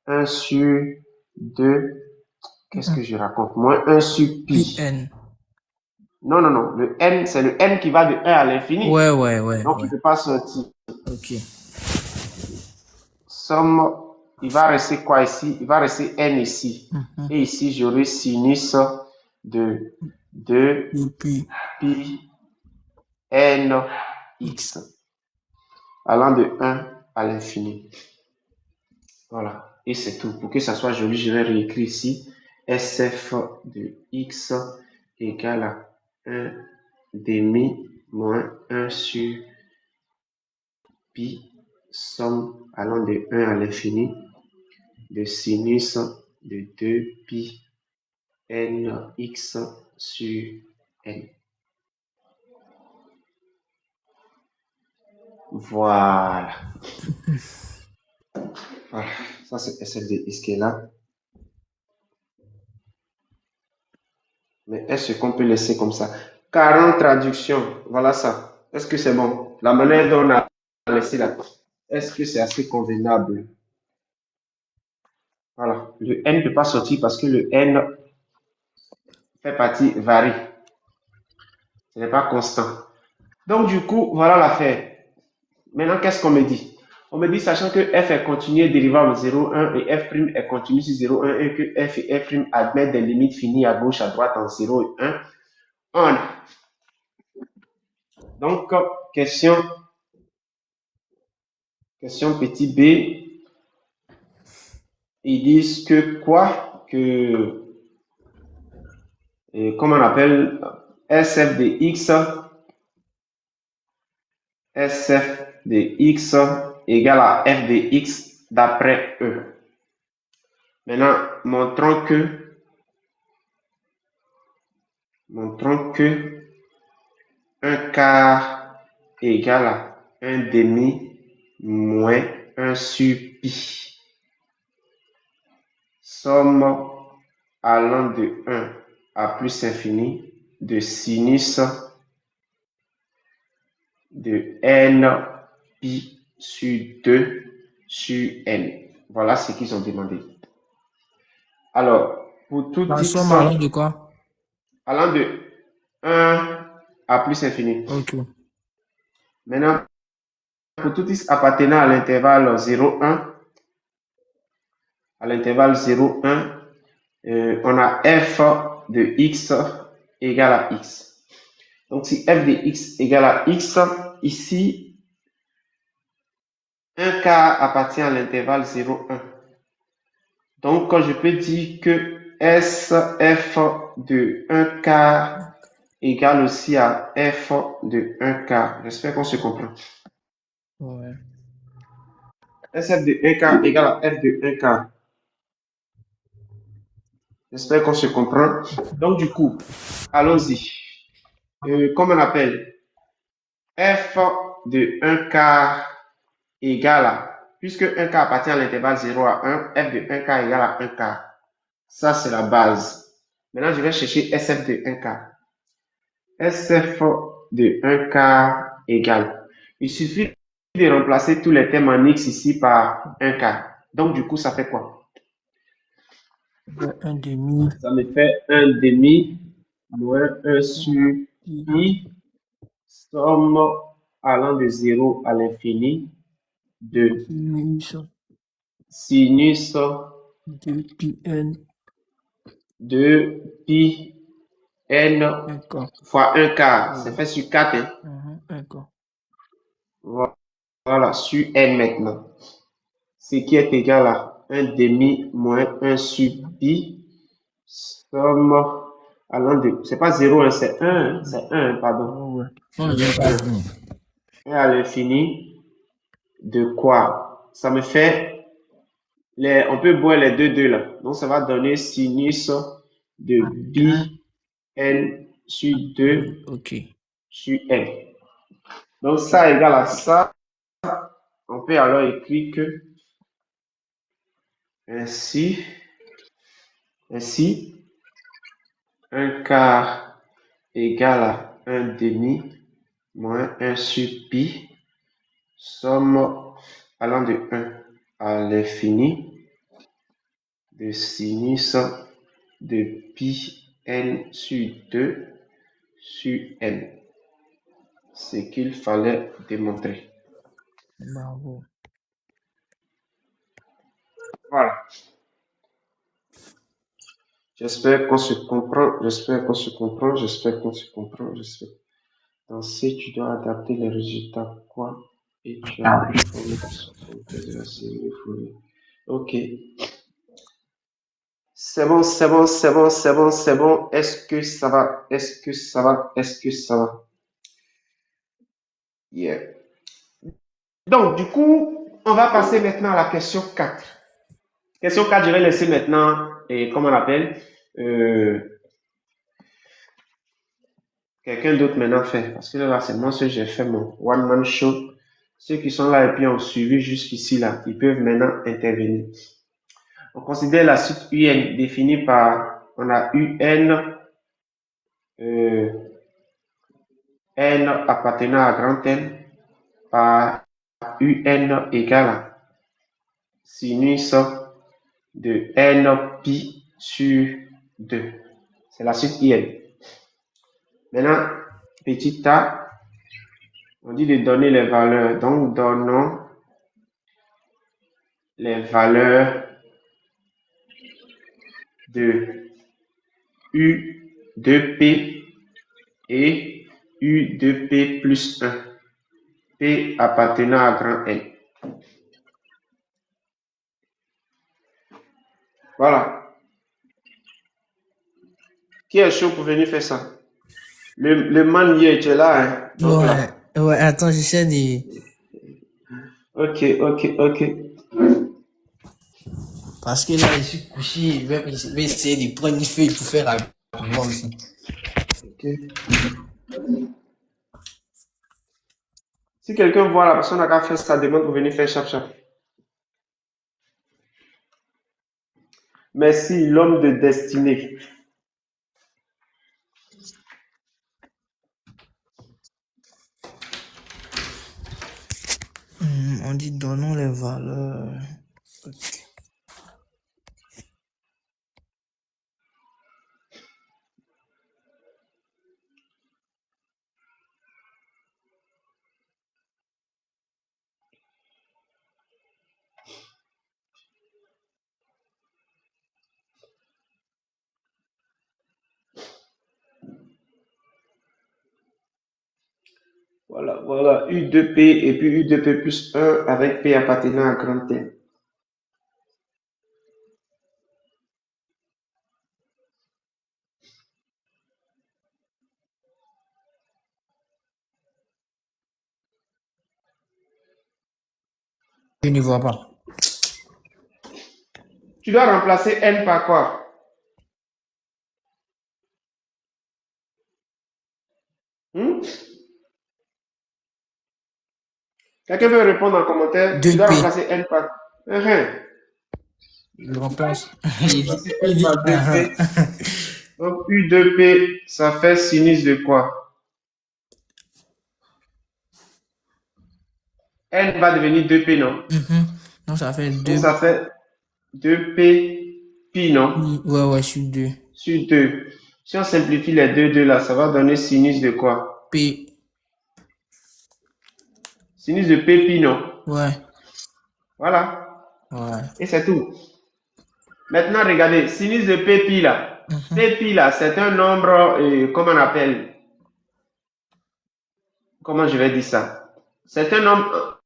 1 sur 2. Qu'est-ce que je raconte? Moins 1 sur pi. n. Non, non, non. Le n, c'est le n qui va de 1 à l'infini. Ouais. Donc, il ne peut pas sortir. Ok. Somme, il va rester quoi ici? Il va rester n ici. Et ici, j'aurai sinus de 2 pi n x allant de 1 à l'infini. Voilà. Et c'est tout. Pour que ça soit joli, je vais réécrire ici SF de x égale à 1 demi moins 1 sur pi, somme allant de 1 à l'infini de sinus de 2 pi n x sur n. Voilà. Voilà. Ça, c'est SF de x qui est là. Mais est-ce qu'on peut laisser comme ça? 40 traductions. Voilà ça. Est-ce que c'est bon? La manière dont on a laissé là. Est-ce que c'est assez convenable? Voilà. Le n ne peut pas sortir parce que le n fait partie varie. Ce n'est pas constant. Donc, du coup, voilà l'affaire. Maintenant, qu'est-ce qu'on me dit? On me dit, sachant que f est continu et dérivable de 0, 1 et f' est continu sur 0, 1 et que f et f' admettent des limites finies à gauche, à droite en 0 et 1, on a. Donc, question petit b, ils disent que quoi? Que, comment on appelle, SF de x égale à f de x d'après E. Maintenant, montrons que 1 quart égale à 1 demi moins 1 sur pi. Somme allant de 1 à plus infini de sinus de n pi sur 2 sur n. Voilà ce qu'ils ont demandé. Alors, pour tout La x somme allant de quoi? allant de 1 à plus infini. Ok. Maintenant, pour tout x appartenant à l'intervalle 0, 1, à l'intervalle 0, 1, on a f de x égale à x. Donc, si f de x égale à x, ici, 1 quart appartient à l'intervalle 0, 1. Donc, je peux dire que SF de 1 quart égale aussi à f de 1 quart. J'espère qu'on se comprend. Ouais. SF de 1 quart égale à f de 1 quart. J'espère qu'on se comprend. Donc, du coup, allons-y. Comment on appelle? F de 1 quart égale à, puisque 1 quart appartient à l'intervalle 0 à 1, f de 1 quart égale à 1 quart. Ça, c'est la base. Maintenant, je vais chercher SF de 1 quart. SF de 1 quart égale. Il suffit de remplacer tous les termes en x ici par 1 quart. Donc, du coup, ça fait quoi? Un demi. Ça me fait 1 demi moins 1 sur pi, somme allant de 0 à l'infini de sinus de pi n de pi n fois 1 quart. C'est fait sur 4. Hein? un quart. Voilà, sur n maintenant. Ce qui est égal à 1 demi moins 1 sur pi, somme allant de... C'est pas 0, hein, c'est 1, c'est 1, pardon. 1 à l'infini de quoi? Ça me fait... on peut boire les deux là. Donc, ça va donner sinus de pi n sur 2 sur n. Donc, ça égale à ça. On peut alors écrire que ainsi, 1 quart égale à 1 demi moins 1 sur pi, somme allant de 1 à l'infini de sinus de pi n sur 2 sur n. Ce qu'il fallait démontrer. Bravo. Voilà. J'espère qu'on se comprend. Ensuite, tu dois adapter les résultats quoi et tu as une formule de la série de Fourier. Ok. C'est bon. Est-ce que ça va? Yeah. Donc, du coup, on va passer maintenant à la question 4. Question 4, je vais laisser maintenant, comment on appelle, quelqu'un d'autre maintenant faire. Parce que là, c'est moi seul, j'ai fait mon one-man show. Ceux qui sont là et puis ont suivi jusqu'ici, là, ils peuvent maintenant intervenir. On considère la suite UN définie par, on a UN, N appartenant à grand N, par UN égale à sinus de N pi sur 2. C'est la suite IN. Maintenant, petit a, on dit de donner les valeurs. Donc, donnons les valeurs de U de P et U de P plus 1. P appartenant à grand N. Voilà. Qui est chaud pour venir faire ça? Le man hier, tu es là, hein? Donc, ouais, attends, j'essaie de... Ok. Parce que là, je suis couché, je vais essayer de prendre une feuille pour faire rapidement aussi. Ok. Si quelqu'un voit la personne qui a fait sa demande pour venir faire chap. Merci, l'homme de destinée. On dit donnons les valeurs. Okay. Voilà, U de P et puis U de P plus 1 avec P appartenant à grand N. Je ne vois pas. Tu dois remplacer N par quoi? Quelqu'un veut répondre en commentaire? Tu dois remplacer N par... Je remplace. N par 2P. Donc U de P, ça fait sinus de quoi? N va devenir 2P, non? Non, ça fait 2. Donc ça fait 2P pi, non? Ouais, sur 2. Sur 2. Si on simplifie les deux là, ça va donner sinus de quoi? P. Sinus de P pi, non? Ouais. Voilà. Ouais. Et c'est tout. Maintenant, regardez, sinus de P pi là. P pi là, c'est un nombre, comment on appelle? Comment je vais dire ça? C'est un nombre,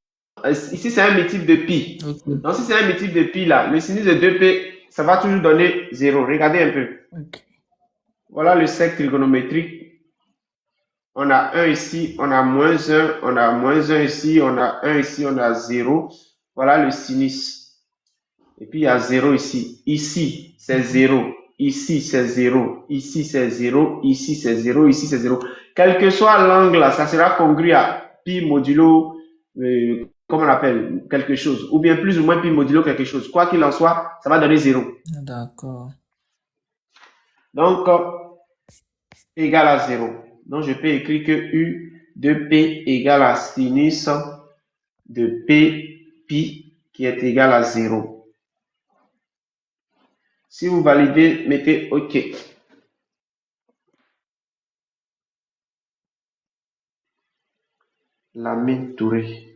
ici c'est un multiple de pi. Ok. Donc si c'est un multiple de pi là, le sinus de 2p, ça va toujours donner 0. Regardez un peu. Ok. Voilà le cercle trigonométrique. On a 1 ici, on a moins 1, on a moins 1 ici, on a 1 ici, on a 0. Voilà le sinus. Et puis il y a 0 ici. Ici, c'est 0. Ici, c'est 0. Ici, c'est 0. Ici, c'est 0. Ici, c'est 0. Quel que soit l'angle, ça sera congru à pi modulo, comment on appelle, quelque chose. Ou bien plus ou moins pi modulo quelque chose. Quoi qu'il en soit, ça va donner 0. D'accord. Donc, égal à 0. Donc, je peux écrire que U de P égale à sinus de P pi qui est égal à 0. Si vous validez, mettez OK. Lamine Touré.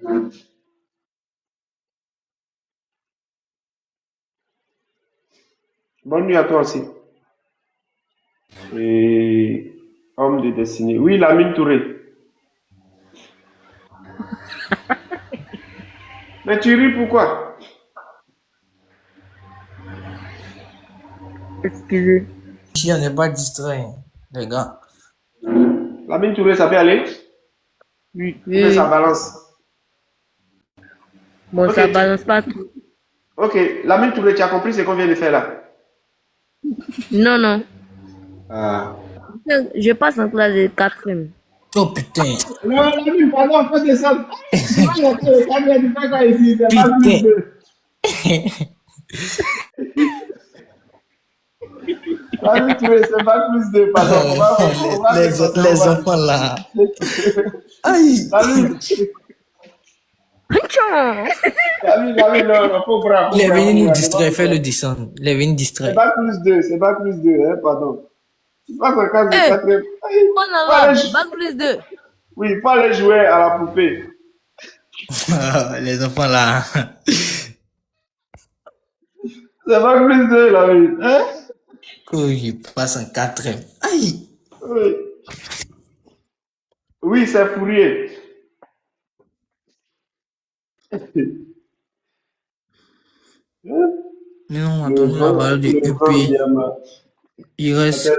Bonne nuit à toi aussi. Et homme de destinée. Oui, Lamine Touré. Mais tu ris pourquoi? Excusez. Si on n'est pas distrait, les gars. Lamine Touré, ça peut aller? Oui, Mais oui. ça balance. Bon, Ok, ça balance pas tout. Ok, Lamine Touré, tu as compris ce qu'on vient de faire là? Non, non. Ah. Je passe en classe de 4e. Oh putain. Non, Lamine, pardon, faut descendre. Lamine Touré, c'est pas plus de, pardon. On va Les enfants là. Aïe. Lamine, non, faut bravo. Il est venu nous distraire, fais le descendre. Il est venu C'est distraire. pas plus 2, c'est pas plus 2, hein, pardon. Tu passes en classe de Eh, 4e. Bon alors, bac plus 2. Oui, il faut aller jouer à la poupée. Les enfants là. C'est pas plus 2, Lamine. Hein? Oh, il passe en 4e. Aïe. Oui. Oui, c'est Fourier. Mais non, attends, la valeur de UP. Il reste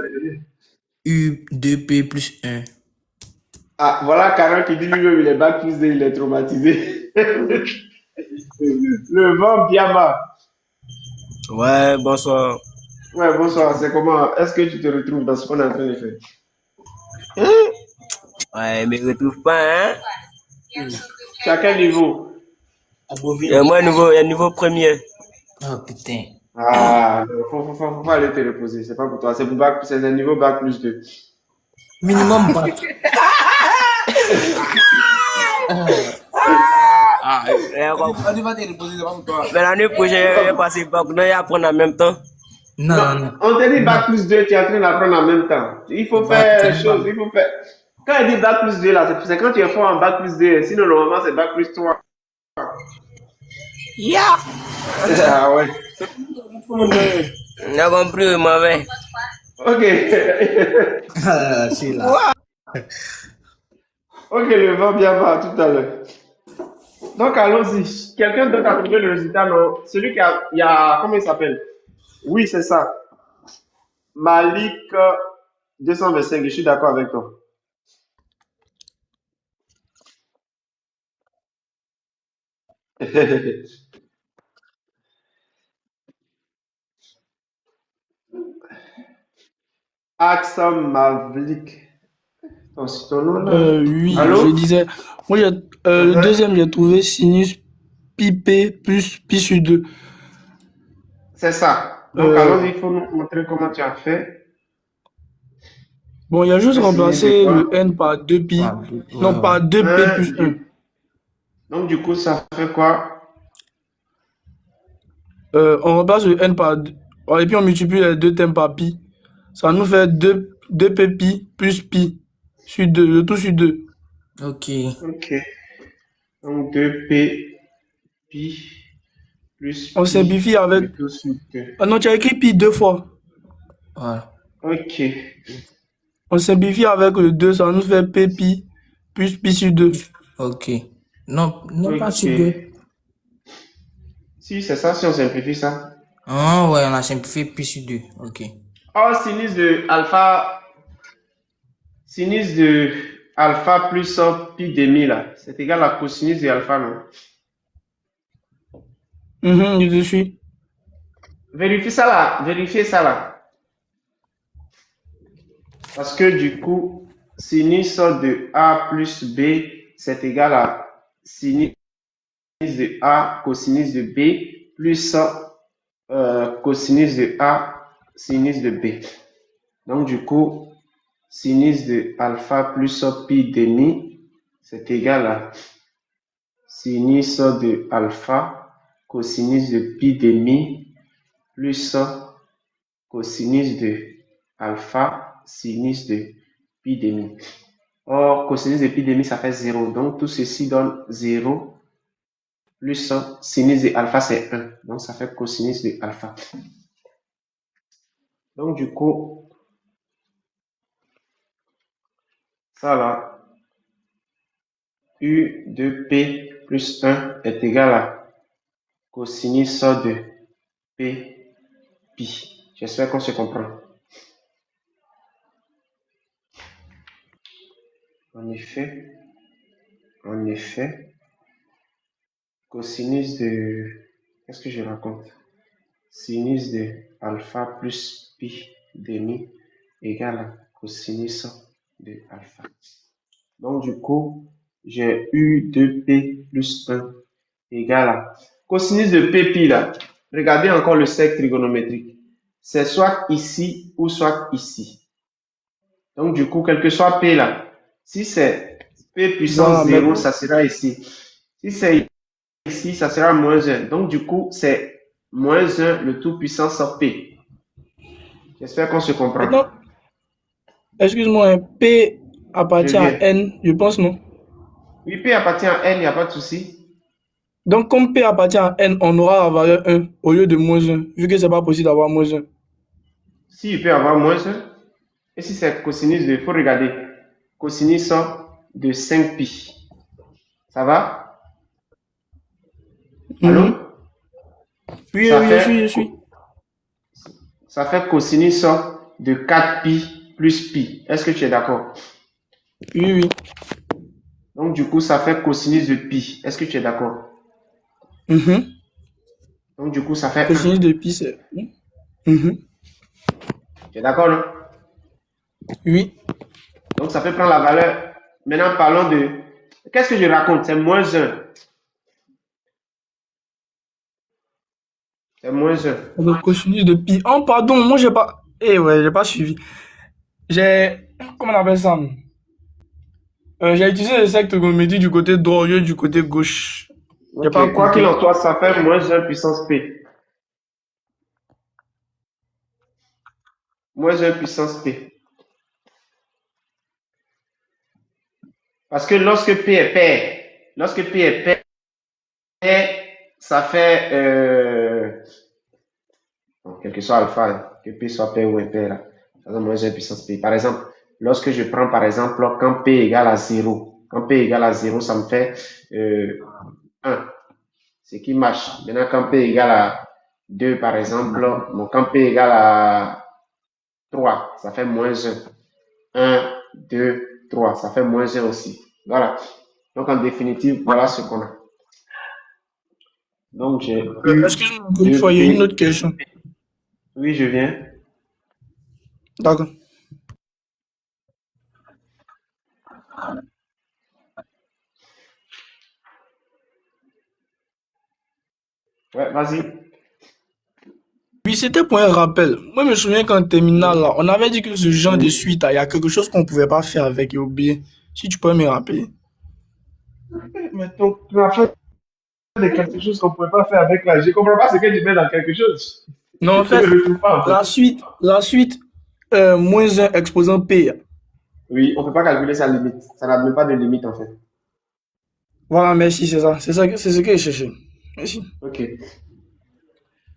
U2P plus 1. Ah, voilà Karen qui dit lui-même il est bac plus 2, il est traumatisé. Le vent Biama. Ouais, bonsoir. Ouais, bonsoir, c'est comment? Est-ce que tu te retrouves dans ce qu'on est en train de faire? Ouais, mais retrouve pas, hein? Tu as quel niveau? Moi, niveau premier. Oh putain. Ah, faut aller te reposer, c'est pas pour toi, c'est pour bac, c'est un niveau bac plus 2. Minimum bac. Mais l'année prochaine, je vais passer bac, non, et apprendre en même temps. Non. On te dit bac plus 2, tu es en train d'apprendre en même temps. Il faut faire les choses, il faut faire. Quand il dit bac plus 2 là, c'est quand tu es fort en bac plus 2, sinon normalement c'est bac plus 3. Yeah. Ah ouais. On a compris, mauvais. Ok. C'est là. Ok, le vent bien va tout à l'heure. Donc allons-y. Quelqu'un d'autre a trouvé le résultat, non? Celui il y a, comment il s'appelle? Oui, c'est ça. Malik 225, je suis d'accord avec toi. Axam Mavlik. Oh, c'est ton nom là? Oui, Allô? je disais, moi le deuxième, j'ai trouvé sinus pi p plus pi sur 2. C'est ça. Donc allons-y, il faut nous montrer comment tu as fait. Bon, il y a juste Le remplacé sinus de quoi? le n par 2 pi, non, Ouais. par 2p plus 1. Donc du coup, ça fait quoi? On remplace le n par Oh, et puis on multiplie les deux termes par pi. Ça nous fait 2p pi plus pi sur 2, le tout sur 2. Ok. Ok. Donc 2p pi plus On pi, simplifie avec... le tout sur 2. Ah non, tu as écrit pi 2 fois. Voilà. Ok. On simplifie avec le 2, ça nous fait p pi plus pi sur 2. Ok. Non, non pas Ok. sur 2. Si, c'est ça, si on simplifie ça. Ah ouais, on a simplifié pi sur 2. Ok. Or, sinus de alpha plus pi demi, là, c'est égal à cosinus de alpha, non? Je te suis. Vérifiez ça là. Parce que du coup, sinus de A plus B, c'est égal à sinus de A cosinus de B plus cosinus de A sinus de B. Donc du coup, sinus de alpha plus pi demi, c'est égal à sinus de alpha cosinus de pi demi plus cosinus de alpha sinus de pi demi. Or, cosinus de pi demi, ça fait 0. Donc, tout ceci donne 0 plus sinus de alpha, c'est 1. Donc, ça fait cosinus de alpha. Donc, du coup, ça là, U de P plus 1 est égal à cosinus de P pi. J'espère qu'on se comprend. En effet, cosinus de... Qu'est-ce que je raconte? Sinus de alpha plus pi demi égale à cosinus de alpha. Donc, du coup, j'ai U de P plus 1 égale à cosinus de P pi là. Regardez encore le cercle trigonométrique. C'est soit ici ou soit ici. Donc, du coup, quel que soit P là, si c'est P puissance 0, ça sera ici. Si c'est ici, ça sera moins 1. Donc, du coup, c'est moins 1 le tout puissance P. J'espère qu'on se comprend. Maintenant, excuse-moi, P appartient à N, je pense, non? Oui, P appartient à N, il n'y a pas de souci. Donc, comme P appartient à N, on aura la valeur 1 au lieu de moins 1, vu que c'est pas possible d'avoir moins 1. Si il peut avoir moins 1, et si c'est cosinus de, il faut regarder, cosinus de 5 pi. Ça va? Allô? Oui, je suis. Ça fait cosinus de 4 pi plus pi. Est-ce que tu es d'accord? Oui. Donc, du coup, ça fait cosinus de pi. Est-ce que tu es d'accord? Donc, du coup, ça fait cosinus de pi, c'est... Tu es d'accord, non? Oui. Donc, ça fait prendre la valeur. Maintenant, parlons de... Qu'est-ce que je raconte? C'est moins 1. C'est moins 1. Le cosinus de pi. Oh, pardon, moi, j'ai pas... j'ai pas suivi. Comment on appelle ça? J'ai utilisé le cercle trigonométrique du côté droit au lieu du côté gauche. Okay. Quoi qu'il en soit, ça fait moins 1 puissance P. Moins 1 puissance P. Parce que lorsque P est pair, ça fait, quel que soit alpha, que P soit pair ou impair, ça donne moins 1 puissance P. Par exemple, lorsque je prends par exemple, quand P égale à 0, ça me fait 1. Ce qui marche. Maintenant, quand P égale à 2, par exemple, quand P égale à 3, ça fait moins 1. 1, 2, 3, ça fait moins 1 aussi. Voilà. Donc, en définitive, voilà ce qu'on a. Donc, j'ai excuse-moi, une fois, il y a une autre question. Oui, je viens. D'accord. Ouais, vas-y. Oui, c'était pour un rappel. Moi, je me souviens qu'en terminale, là, on avait dit que ce genre de suite, il y a quelque chose qu'on ne pouvait pas faire avec, et oublier. Si tu peux me rappeler. Mais tu as fait de quelque chose qu'on ne pouvait pas faire avec là. Je ne comprends pas ce que tu mets dans quelque chose. Non, en Je ne fait, le retrouve pas, en fait. la suite, moins 1 exposant P. Oui, on ne peut pas calculer sa limite. Ça n'a même pas de limite, en fait. Voilà, merci, c'est ça. C'est ce que je cherchais. Merci. OK.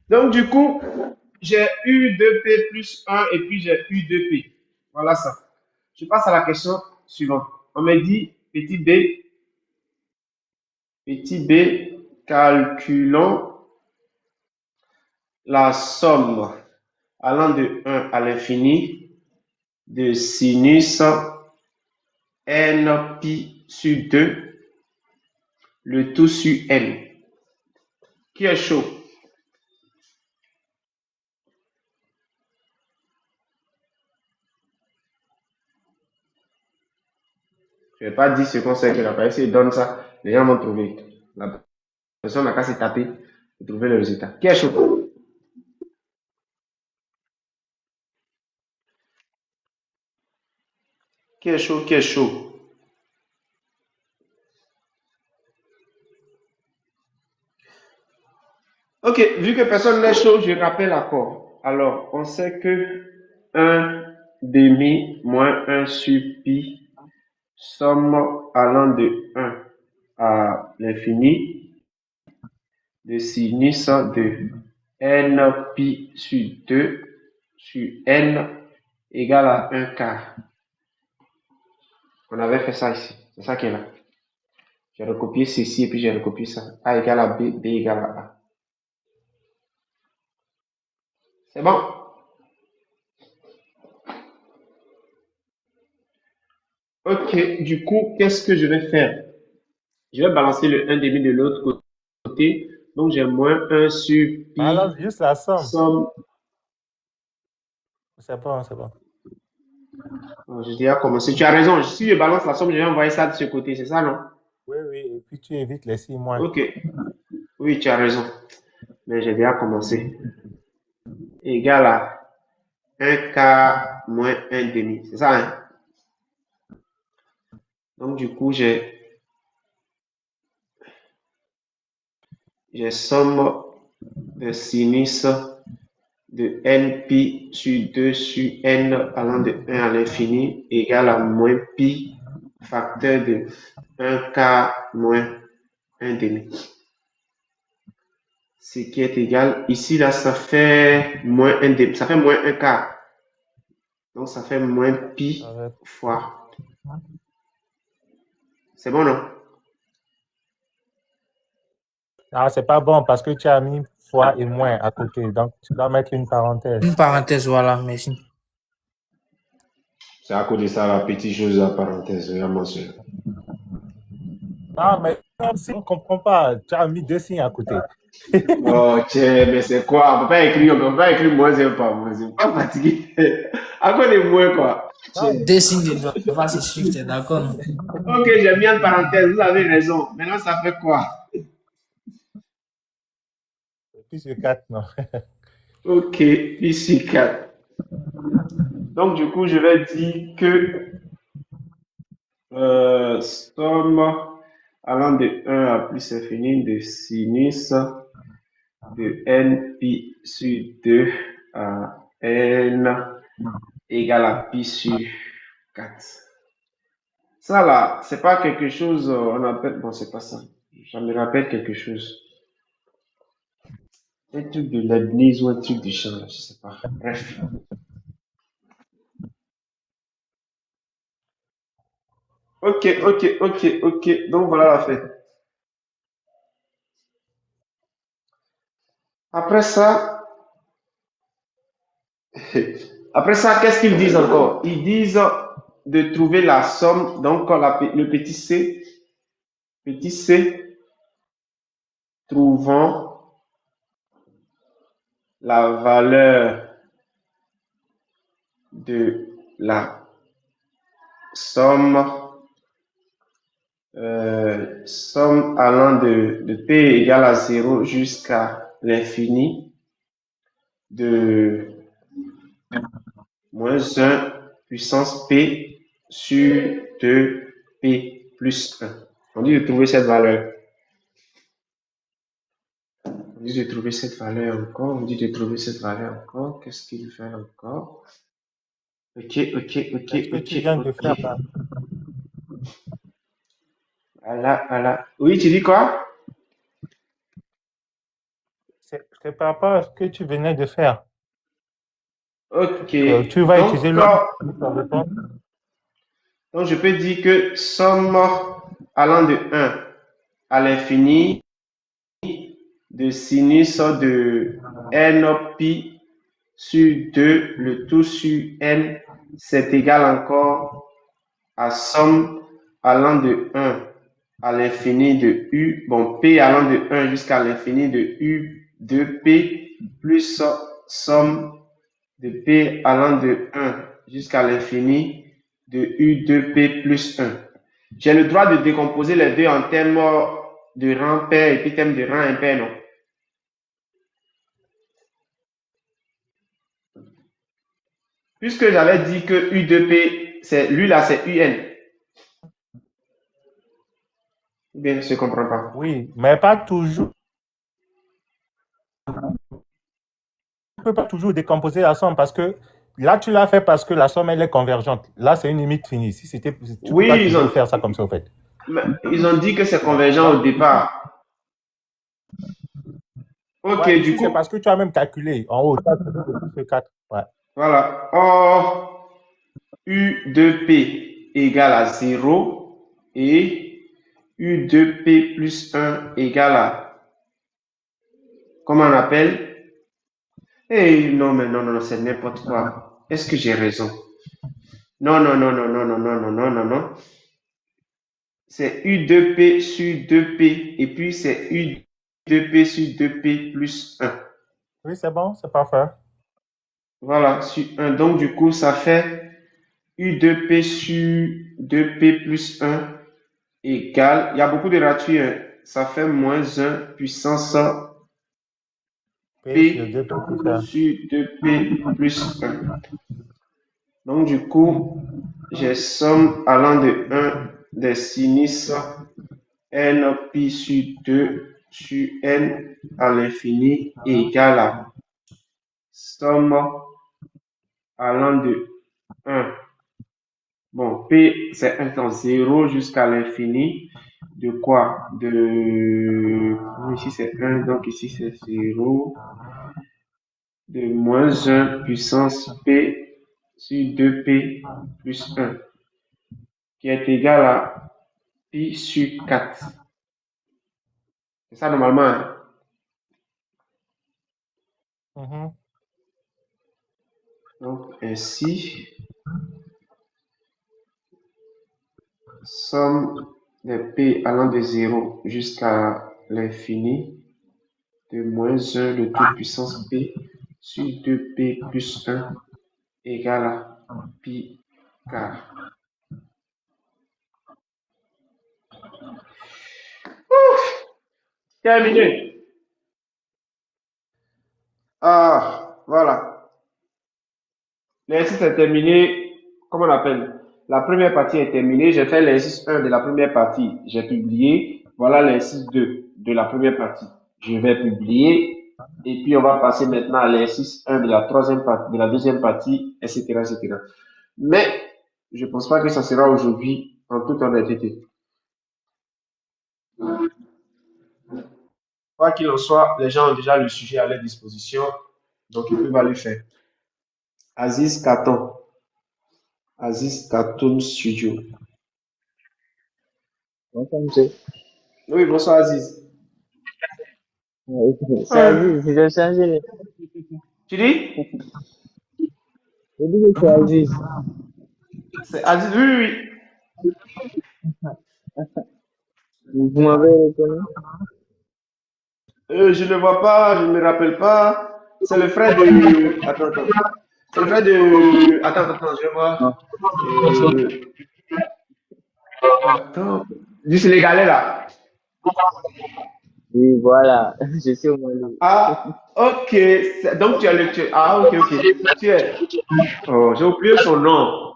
Donc, du coup, j'ai eu 2P plus 1 et puis j'ai eu 2P. Voilà ça. Je passe à la question suivante. On me dit, petit b, calculons la somme allant de 1 à l'infini de sinus n pi sur 2, le tout sur n. Qui est chaud? Je n'ai pas dit ce qu'on sait que la personne donne ça. Les gens vont trouver. La personne n'a qu'à se taper et trouver le résultat. Qui est chaud? Qui est chaud? Qui est chaud? Ok, vu que personne n'est chaud, je rappelle l'accord. Alors, on sait que 1 demi moins 1 sur pi, somme allant de 1 à l'infini, de sinus de n pi sur 2 sur n égale à 1 quart. On avait fait ça ici. C'est ça qui est là. J'ai recopié ceci et puis j'ai recopié ça. A égale à B, B égale à A. C'est bon? Ok, du coup, qu'est-ce que je vais faire? Je vais balancer le 1 demi de l'autre côté. Donc, j'ai moins 1 sur pi, Balance juste la somme. somme. C'est bon, c'est bon. J'ai déjà commencé. Tu as raison. Si je balance la somme, je vais envoyer ça de ce côté. C'est ça, non? Oui, oui, et puis tu évites les 6 mois. Ok. Oui, tu as raison. Mais j'ai déjà commencé. Égal à 1 quart moins 1 demi. C'est ça, hein? Donc, du coup, j'ai somme de sinus de n pi sur 2 sur n allant de 1 à l'infini égale à moins pi facteur de 1 quart moins 1 demi. Ce qui est égal, ici, là, ça fait moins 1 demi, ça fait moins 1 quart. Donc, ça fait moins pi fois. C'est bon, non? Ah, c'est pas bon parce que tu as mis fois et moins à côté. Donc, tu dois mettre une parenthèse. Une parenthèse, voilà, merci. C'est à cause de ça, la petite chose à parenthèse, vraiment sûr. Non, mais si on ne comprend pas, tu as mis 2 signes à côté. Oh, tiens, mais c'est quoi? On ne peut pas écrire moins 1 par moins 1. Pas fatigué. À cause de moins, quoi. Deux signes de droit, c'est shift, d'accord? Non? Ok, j'ai mis une parenthèse, vous avez raison. Maintenant, ça fait quoi? Plus de 4, non. Ok, ici 4. Donc, du coup, je vais dire que somme allant de 1 à plus infini de sinus de n pi sur 2 à n égale à pi sur 4. Ça là, c'est pas quelque chose, on appelle, bon, c'est pas ça. Ça me rappelle quelque chose. Un truc de Leibniz ou un truc du champ, je sais pas. Bref. Ok. Donc voilà la fête. Après ça, qu'est-ce qu'ils disent encore? Ils disent de trouver la somme, donc le petit c, trouvant la valeur de la somme, somme allant de p égale à 0 jusqu'à l'infini de moins 1 puissance p sur 2p plus 1. On dit de trouver cette valeur. On dit de trouver cette valeur encore. On dit de trouver cette valeur encore. Qu'est-ce qu'il fait encore? Ok. Est-ce que tu viens de faire ça? Voilà. Oui, tu dis quoi? C'est par rapport à ce que tu venais de faire. Ok. Tu vas Donc, utiliser l'autre. donc, je peux dire que somme allant de 1 à l'infini de sinus de n pi sur 2, le tout sur n, c'est égal encore à somme allant de 1 à l'infini de u, bon, p allant de 1 jusqu'à l'infini de u de p, plus somme de p allant de 1 jusqu'à l'infini de u de p plus 1. J'ai le droit de décomposer les deux en termes de rang pair et puis termes de rang impair, non? Puisque j'avais dit que u de p, c'est lui là, c'est un. Bien, je ne comprends pas. Oui, mais pas toujours. Tu ne peux pas toujours décomposer la somme parce que là, tu l'as fait parce que la somme, elle est convergente. Là, c'est une limite finie. Si c'était, tu ne peux pas toujours faire ça comme ça, au fait. Ils ont dit que c'est convergent au départ. Ok, Ouais, du coup. C'est parce que tu as même calculé en haut. 4. Ouais. Voilà. Or, u de p égale à 0 et u de p plus 1 égale à, comment on appelle? Eh non, mais non, c'est n'importe quoi. Est-ce que j'ai raison? Non. C'est u de p sur 2p et puis c'est u de p sur 2p plus 1. Oui, c'est bon, c'est parfait. Voilà, sur 1. Donc, du coup, ça fait u de p sur 2p plus 1 égale, il y a beaucoup de ratés, hein. Ça fait moins 1 puissance p sur 2p plus 1. Donc, du coup, j'ai somme allant de 1 des sinus n pi sur 2 sur n à l'infini égale à somme allant de 1. Bon, p c'est 1 temps 0 jusqu'à l'infini. De quoi? Ici c'est 1, donc ici c'est 0. De moins 1 puissance p sur 2p plus 1, qui est égal à pi sur 4. C'est ça normalement, hein? Donc ainsi, somme de p allant de 0 jusqu'à l'infini de moins 1 le tout puissance p sur 2p plus 1 égale à pi quart. Ouf, terminé. Ah, voilà. L'exercice est terminé. Comment on appelle? La première partie est terminée. J'ai fait l'exercice 1 de la première partie. J'ai publié. Voilà l'exercice 2 de la première partie. Je vais publier. Et puis, on va passer maintenant à l'exercice 1 de la troisième partie, de la deuxième partie, etc., etc. Mais, je ne pense pas que ça sera aujourd'hui en toute honnêteté. Quoi qu'il en soit, les gens ont déjà le sujet à leur disposition. Donc, ils peuvent aller faire. Aziz Katon. Aziz Cartoon Studio. Bonsoir, monsieur. Oui, bonsoir Aziz. C'est Aziz, j'ai changé les... Tu dis? Je dis que c'est Aziz. C'est Aziz, oui. Vous m'avez reconnu? Je ne vois pas, je ne me rappelle pas. C'est le frère de... Attends. C'est le frère de... Attends, je vois. Attends. Du Sénégalais là. Oui, voilà. Je suis au Mali. Ah, ok. Donc tu es le... Ah, ok. Tu es... Oh, j'ai oublié son nom.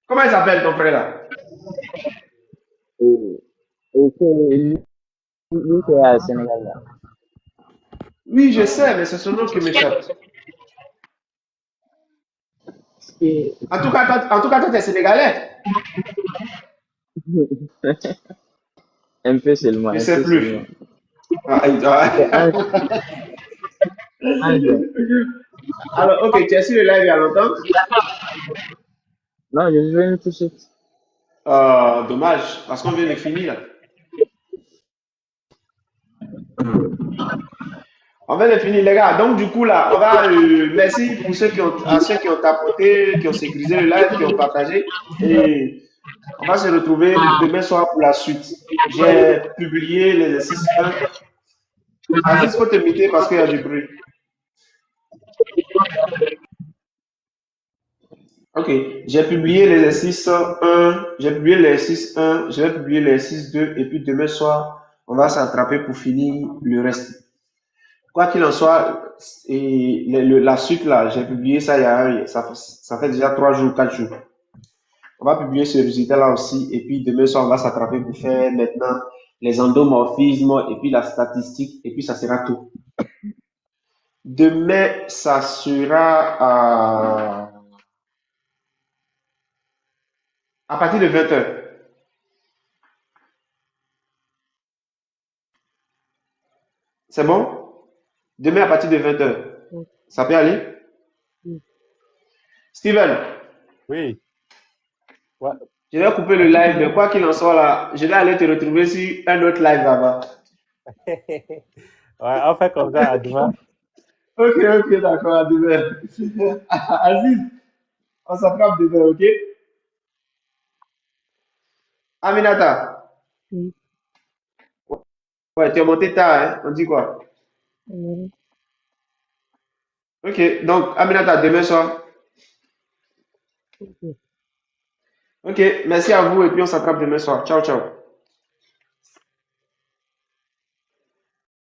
Comment il s'appelle ton frère là? Et c'est lui, c'est à Sénégal, là. Oui, je sais, mais c'est son nom qui m'échappe. Et- En tout cas, toi, t'es sénégalais. Un peu seulement, Je un sais peu plus. seulement. Ah, C'est Ange, Ange. Alors, ok, tu as su le live il y a longtemps? Non, je suis venu tout de suite. Dommage, parce qu'on vient de finir. On vient de finir, les gars. Donc, du coup, là, on va. Merci pour ceux qui ont tapoté, qui ont sécurisé le live, qui ont partagé. Et on va se retrouver demain soir pour la suite. J'ai publié l'exercice 1. Aziz, il faut te muter parce qu'il y a du bruit. Ok, j'ai publié l'exercice 1, j'ai publié l'exercice 1, je vais publier l'exercice 2, et puis demain soir, on va s'attraper pour finir le reste. Quoi qu'il en soit, et la suite là, j'ai publié ça il y a, ça fait déjà 3 jours, 4 jours. On va publier ce résultat là aussi, et puis demain soir, on va s'attraper pour faire maintenant les endomorphismes, et puis la statistique, et puis ça sera tout. Demain, ça sera à partir de 20h. C'est bon? Demain à partir de 20h. Ça peut aller? Steven, Oui. Ouais. je vais couper le live, mais quoi qu'il en soit là, je vais aller te retrouver sur un autre live là-bas. Ouais, on fait comme ça à demain. Ok, d'accord, à demain. Aziz, on s'attrape demain, ok? Aminata, Oui. ouais, tu es monté tard, hein? On dit quoi? Oui. Ok, donc Aminata, demain soir. Ok. Ok, merci à vous et puis on s'attrape demain soir. Ciao, ciao.